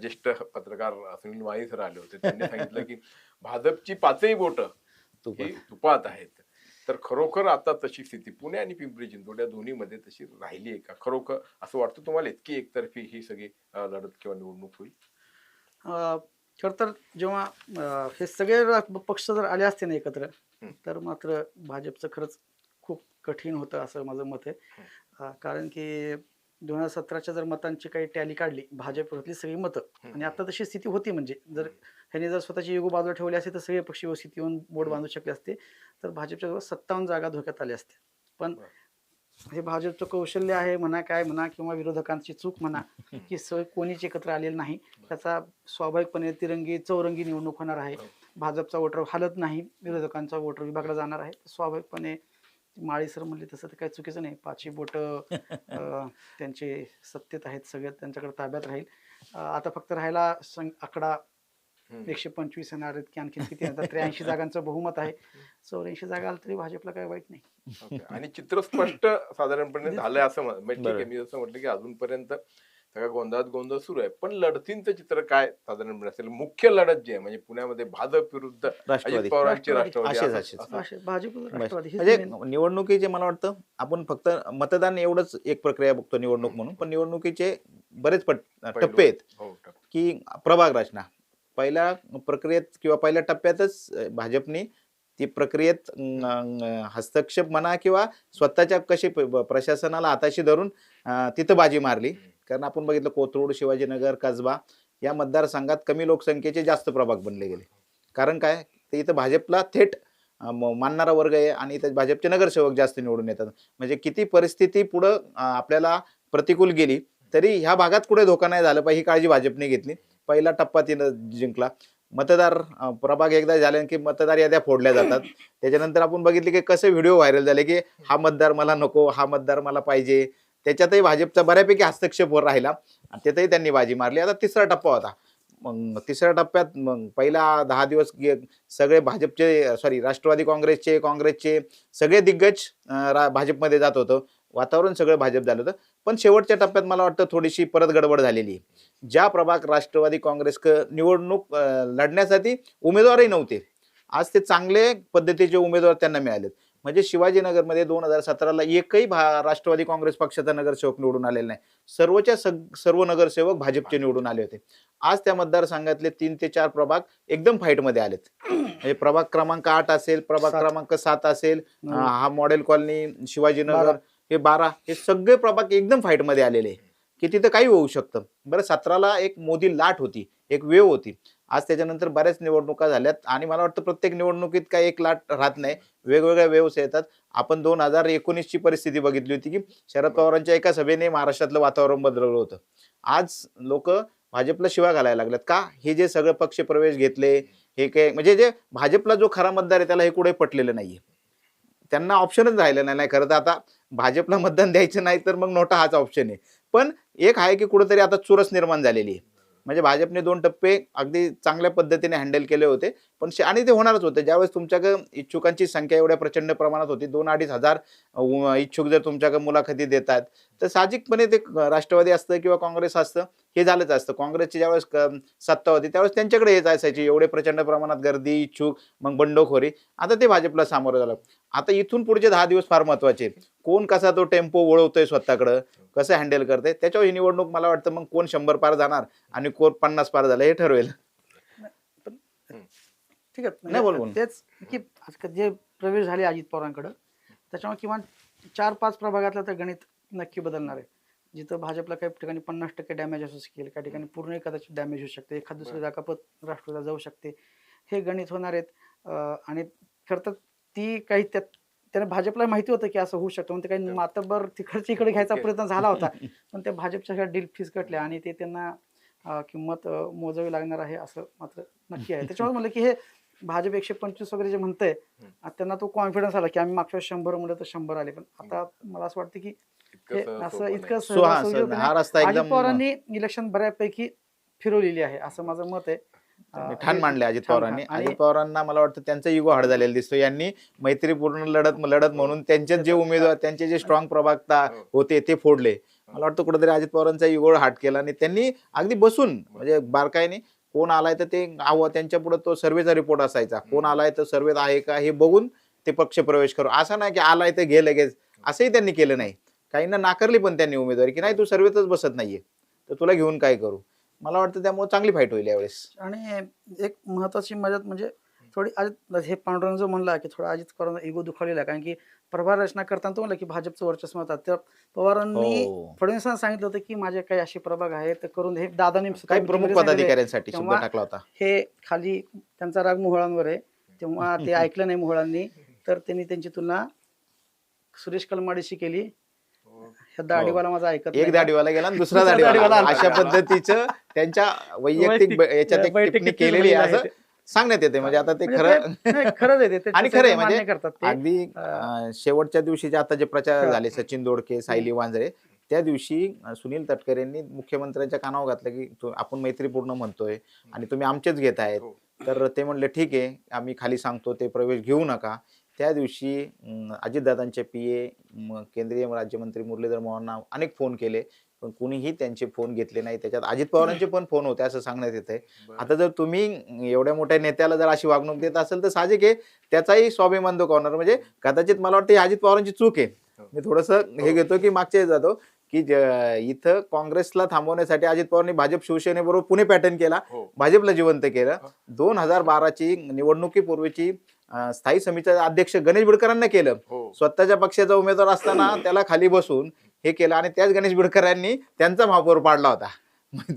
ज्येष्ठ पत्रकार सुनील माळी सर आले होते त्यांनी सांगितलं की भाजपची 5ही बोट ही तुपात आहेत तर खरोखर आता तशी स्थिती पुणे आणि पिंपरी चिंचवड या दोन्हीमध्ये तशी राहिली आहे का खरोखर असं वाटतं तुम्हाला इतकी एकतर्फी ही सगळी लढत किंवा निवडणूक होईल खर तर जेव्हा हे सगळे पक्ष जर आले असते ना एकत्र तर मात्र भाजपचं खरंच खूप कठीण होतं असं माझं मत आहे. कारण की 2017च्या जर मतांची काही टॅली काढली भाजपवरतली सगळी मतं आणि आता तशी स्थिती होती म्हणजे जर ह्यांनी जर स्वतःची युगो बाजूला ठेवली असते तर सगळे पक्ष व्यवस्थित येऊन बोट बांधू शकले असते तर भाजपच्या जवळ 57 जागा धोक्यात आल्या असत्या. पण हे भाजपचं कौशल्य आहे म्हणा काय म्हणा किंवा विरोधकांची चूक म्हणा की कोणीच एकत्र आलेलं नाही. त्याचा स्वाभाविकपणे तिरंगी चौरंगी निवडणूक होणार आहे. भाजपचा वोटर हलत नाही विरोधकांचा वोटर विभागला जाणार आहे. स्वाभाविकपणे माळी सर म्हणले तसं तर काही चुकीचं नाही. 5ही बोटं त्यांचे सत्तेत आहेत सगळ्यात त्यांच्याकडे ताब्यात राहील. आता फक्त राहायला आकडा 125 येणार आहेत की आणखी किती येतात 83 जागांचं बहुमत आहे. 84 जागा आलं तरी भाजपला काय वाईट नाही. Okay. आणि चित्र स्पष्ट साधारणपणे झालंय असं म्हणजे ठीक आहे मी जसं म्हटलं की अजूनपर्यंत सगळ्या गोंधळात गोंधळ सुरू आहे पण लढतींचं चित्र काय साधारणपणे असेल मुख्य लढत जी आहे म्हणजे पुण्यामध्ये भाजप विरुद्ध राष्ट्रवादी. अजित पवारांची राष्ट्रवादी असेच, असं- असेच. असं- भाजप राष्ट्रवादी हेच म्हणजे main. निवडणुकीचे मला वाटतं आपण फक्त मतदान एवढंच एक प्रक्रिया बघतो निवडणूक म्हणून पण निवडणुकीचे बरेच टप्पे आहेत हो, टप्पे. की प्रभाग रचना पहिल्या प्रक्रियेत किंवा पहिल्या टप्प्यातच भाजपने ती प्रक्रियेत हस्तक्षेप म्हणा किंवा स्वतःच्या कशी प्रशासनाला हाताशी धरून तिथं बाजी मारली. कारण आपण बघितलं कोथरूड शिवाजीनगर कसबा या मतदारसंघात कमी लोकसंख्येचे जास्त प्रभाग बनले गेले. कारण काय ते इथं भाजपला थेट मानणारा वर्ग आहे आणि इथं भाजपचे नगरसेवक जास्त निवडून येतात. म्हणजे किती परिस्थिती पुढं आपल्याला प्रतिकूल गेली तरी ह्या भागात कुठे धोका नाही झाला पाहिजे ही काळजी भाजपने घेतली. पहिला टप्पा तिनं जिंकला. मतदार प्रभाग एकदा झाले की मतदार याद्या फोडल्या जातात. त्याच्यानंतर आपण बघितले की कसे व्हिडिओ व्हायरल झाले की हा मतदार मला नको हा मतदार मला पाहिजे. त्याच्यातही भाजपचा बऱ्यापैकी हस्तक्षेप वर राहिला आणि त्यातही त्यांनी बाजी मारली. आता तिसरा टप्पा होता. मग तिसऱ्या टप्प्यात मग पहिला 10 दिवस सगळे भाजपचे राष्ट्रवादी काँग्रेसचे सगळे दिग्गज भाजपमध्ये जात होतं. वातावरण सगळं भाजप झालं होतं. पण शेवटच्या टप्प्यात मला वाटतं थोडीशी परत गडबड झालेली. ज्या प्रभाग राष्ट्रवादी काँग्रेस निवडणूक लढण्यासाठी उमेदवारही नव्हते आज ते चांगले पद्धतीचे उमेदवार त्यांना मिळालेत. म्हणजे शिवाजीनगरमध्ये 2017ला एकही राष्ट्रवादी काँग्रेस पक्षाचा नगरसेवक निवडून आलेला नाही. सर्व नगरसेवक भाजपचे निवडून आले होते. आज त्या मतदारसंघातले 3 ते 4 प्रभाग एकदम फाईटमध्ये आलेत. म्हणजे प्रभाग क्रमांक 8 असेल प्रभाग क्रमांक 7 असेल हा मॉडेल कॉलनी शिवाजीनगर हे 12 हे सगळे प्रभाग एकदम फाईटमध्ये आलेले की तिथं काही होऊ शकतं. बरं 17ला एक मोदी लाट होती एक वेव होती. आज त्याच्यानंतर बऱ्याच निवडणुका झाल्यात आणि मला वाटतं प्रत्येक निवडणुकीत काय एक लाट राहत नाही वेगवेगळ्या वेव्स येतात. आपण 2019ची परिस्थिती बघितली होती की शरद पवारांच्या एका सभेने महाराष्ट्रातलं वातावरण बदललं होतं. आज लोक भाजपला शिवा घालायला लागल्यात का हे जे सगळे पक्ष प्रवेश घेतले हे काय म्हणजे जे भाजपला जो खरा मतदार आहे त्याला हे कुठे पटलेलं नाहीये. त्यांना ऑप्शनच राहिलं नाही. खरं तर आता भाजपला मतदान द्यायचं नाही तर मग नोटा हाच ऑप्शन आहे. पण एक आहे की कुठेतरी आता चुरस निर्माण झालेली आहे. म्हणजे भाजपने 2 टप्पे अगदी चांगल्या पद्धतीने हँडल केले होते पण आणि ते होणारच होते. ज्यावेळेस तुमच्याकडे इच्छुकांची संख्या एवढ्या प्रचंड प्रमाणात होती 2-2.5 हजार इच्छुक जर तुमच्याकडे मुलाखती देतात तर साहजिकपणे ते राष्ट्रवादी असतं किंवा काँग्रेस असतं हे झालंच असतं. काँग्रेसची ज्यावेळेस सत्ता होती त्यावेळेस त्यांच्याकडे येत असायची एवढे प्रचंड प्रमाणात गर्दी इच्छुक मग बंडखोरी. आता ते भाजपला सामोरं झालं. आता इथून पुढचे 10 दिवस फार महत्वाचे. कोण कसा तो टेम्पो वळवतोय स्वतःकडं कसं हँडल करते त्याच्यावर ही निवडणूक मला वाटतं मग कोण 100 पार जाणार आणि कोण 50 पार झालं हे ठरवेल. ठीक आहे नाही, बोल, बोल. म्हणजे तेच की आज जे प्रवेश झाले अजित पवारांकडे त्याच्यामुळे किमान 4-5 प्रभागातलं तर गणित नक्की बदलणार आहे. जिथं भाजपला काही ठिकाणी 50% डॅमेज असू शकेल, काही ठिकाणी पूर्ण कदाचित डॅमेज होऊ शकते, एखाद दुसरी जागा राष्ट्रवादीला जाऊ शकते, हे गणित होणार आहेत. आणि खरं तर ती काही त्याने भाजपला माहिती होतं की असं होऊ शकतं, म्हणून ते काही मातबर तिकडच्या इकडे घ्यायचा प्रयत्न झाला होता, पण त्या भाजपच्या ह्या डील फिसकटल्या आणि ते त्यांना किंमत मोजावी लागणार आहे असं मात्र नक्की आहे. त्याच्यामुळे म्हणलं की हे भाजप 125 वगैरे जे म्हणतंय त्यांना तो कॉन्फिडन्स आला की आम्ही मागच्या वेळेस 100 म्हणलं तर 100 आले, पण आता मला असं वाटतं की हे असं इतकं सहजासहजी होतं हा नाही. रस्ता अजित एकदम पवारांनी इलेक्शन बऱ्यापैकी फिरवलेली आहे असं माझं मत आहे. त्यांनी ठाण मांडले अजित ठाण, पवारांनी. आणि अजित पवारांना मला वाटतं त्यांचा इगो हाड झालेला दिसतो. यांनी मैत्रीपूर्ण लढत म्हणून त्यांचे जे उमेदवार, त्यांचे जे स्ट्रॉंग प्रवक्ता होते ते फोडले. मला वाटतं कुठेतरी अजित पवारांचा इगो हाट केला आणि त्यांनी अगदी बसून म्हणजे बारकाईने कोण आलाय तर ते त्यांच्या पुढे तो सर्वेचा रिपोर्ट असायचा, कोण आलाय तर सर्वेत आहे का हे बघून ते पक्ष प्रवेश करू. असं नाही की आलाय तर घे लगेच, असंही त्यांनी केलं नाही. काहींना नाकारली पण त्यांनी उमेदवारी की नाही तू सर्वेतच बसत नाहीये तर तुला घेऊन काय करू. मला वाटतं त्यामुळे चांगली फाईट होईल यावेळेस. आणि एक महत्वाची मदत म्हणजे थोडी हे पांडुरंग जो म्हणला की थोडा अजित पवारांचा इगो दुखावलेला आहे, कारण की प्रभार रचना करताना तो म्हणला की भाजपचं वर्चस्व होतं. तर पवारांनी फडणवीसांना सांगितलं होतं की माझे काही असे प्रभाग आहेत तर करून हे दादांनी काही प्रमुख पदाधिकाऱ्यांसाठी शब्द टाकला होता. हे खाली त्यांचा राग मोहळांवर आहे, तेव्हा ते ऐकलं नाही मोहळांनी, तर त्यांनी त्यांची तुलना सुरेश कलमाडीशी केली. दाढीवाला माझा ऐकत एक दाढीवाला गेला आणि दुसरा दाढीवाला, अशा पद्धतीचं त्यांच्या वैयक्तिक याच्यात एक टिप्पणी केलेली आहे असं सांगण्यात येते. म्हणजे आता ते खरंच आहे आणि खरं आहे म्हणजे अगदी शेवटच्या दिवशी जे आता जे प्रचार झाले सचिन दोडके, सायली वांजरे, त्या दिवशी सुनील तटकरेंनी मुख्यमंत्र्यांच्या कानावर घातलं की आपण मैत्रीपूर्ण म्हणतोय आणि तुम्ही आमचेच घेत आहेत. तर ते म्हणले ठीक आहे आम्ही खाली सांगतो ते प्रवेश घेऊ नका. त्या दिवशी अजितदादांचे पीए केंद्रीय राज्यमंत्री मुरलीधर मोहोळांना अनेक फोन केले पण कुणीही त्यांचे फोन घेतले नाही. त्याच्यात अजित पवारांचे पण फोन होते असं सांगण्यात येत आहे. आता जर तुम्ही एवढ्या मोठ्या नेत्याला जर अशी वागणूक देत असेल तर साहजिक आहे त्याचाही स्वाभिमान दुखावणार. म्हणजे कदाचित मला वाटतं अजित पवारांची चूक आहे. मी थोडंसं हे घेतो की मागच्या जातो की इथं काँग्रेसला थांबवण्यासाठी अजित पवारांनी भाजप शिवसेनेबरोबर पुणे पॅटर्न केला, भाजपला जिवंत केलं. 2012ची निवडणुकीपूर्वीची स्थायी समितीचा अध्यक्ष गणेश बिडकरांना केलं. स्वतःच्या पक्षाचा उमेदवार असताना त्याला खाली बसून हे केलं आणि त्याच गणेश बिडकरांनी त्यांचा महापौर पाडला होता.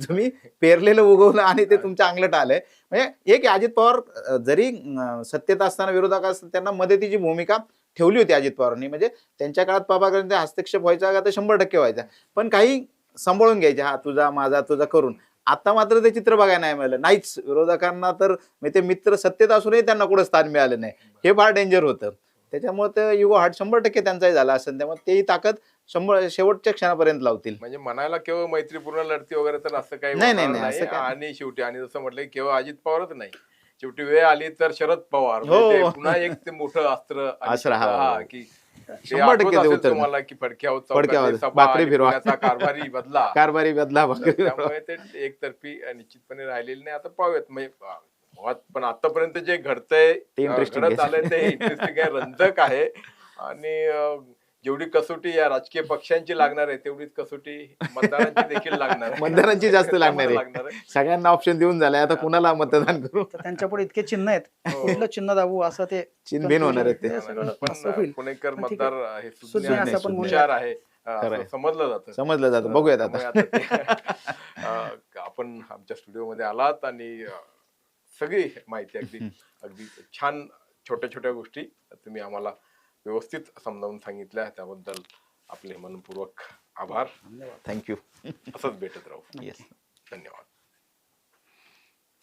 तुम्ही पेरलेलं उगवलं आणि ते तुमच्या अंगलट आलंय. म्हणजे एक अजित पवार जरी सत्तेत असताना विरोधक असताना त्यांना मदतीची भूमिका ठेवली होती अजित पवारांनी. म्हणजे त्यांच्या काळात प्रभाकरांचा हस्तक्षेप व्हायचा का तर 100% व्हायचा, पण काही सांभाळून घ्यायचे, हा तुझा माझा तुझा करून. आता मात्र ते चित्र बघायला नाही मिळालं. नाहीच, विरोधकांना तर ते मित्र सत्तेत असूनही त्यांना कुठं स्थान मिळालं नाही. हे फार डेंजर होतं. त्याच्यामुळे ते युगो हार्ट 100% त्यांचाही झाला असेल. त्यामुळे तेही ताकद शेवटच्या क्षणापर्यंत लावतील. म्हणजे म्हणायला केवळ मैत्रीपूर्ण लढती वगैरे तर असं काही नाही. आणि शेवटी आणि जसं म्हटलं केवळ अजित पवारच नाही, शेवटी वेळ आली तर शरद पवार पुन्हा एक ते मोठं अस्त्र की 100% तुम्हाला की फडक्यावर कारभारी बदला त्यामुळे ते एकतर्फी निश्चितपणे राहिलेले नाही. आता पाहूयात म्हणजे पण आतापर्यंत जे घडतंय घडत आलंय ते इंटरेस्टिंग आहे, रंजक आहे. आणि जेवढी कसोटी या राजकीय पक्षांची लागणार आहे तेवढीच कसोटी मतदारांची देखील लागणार आहे. मतदारांची जास्त लागणार आहे. सगळ्यांना ऑप्शन देऊन झालाय, आता कुणाला मतदान करू. त्यांच्या पुढे इतके चिन्ह आहेत, कुठलं चिन्ह दाबू असं ते चिन्हभिन्न होणार आहे. पण पुणेकर मतदार हे हुशार आहे समजलं जातं. बघूयात आता. आपण आमच्या स्टुडिओमध्ये आलात आणि सगळी माहिती अगदी छान छोट्या छोट्या गोष्टी तुम्ही आम्हाला व्यवस्थित समजावून सांगितल्या, त्याबद्दल आपले मनपूर्वक आभार. थँक्यू. असंच भेटत राहू. धन्यवाद.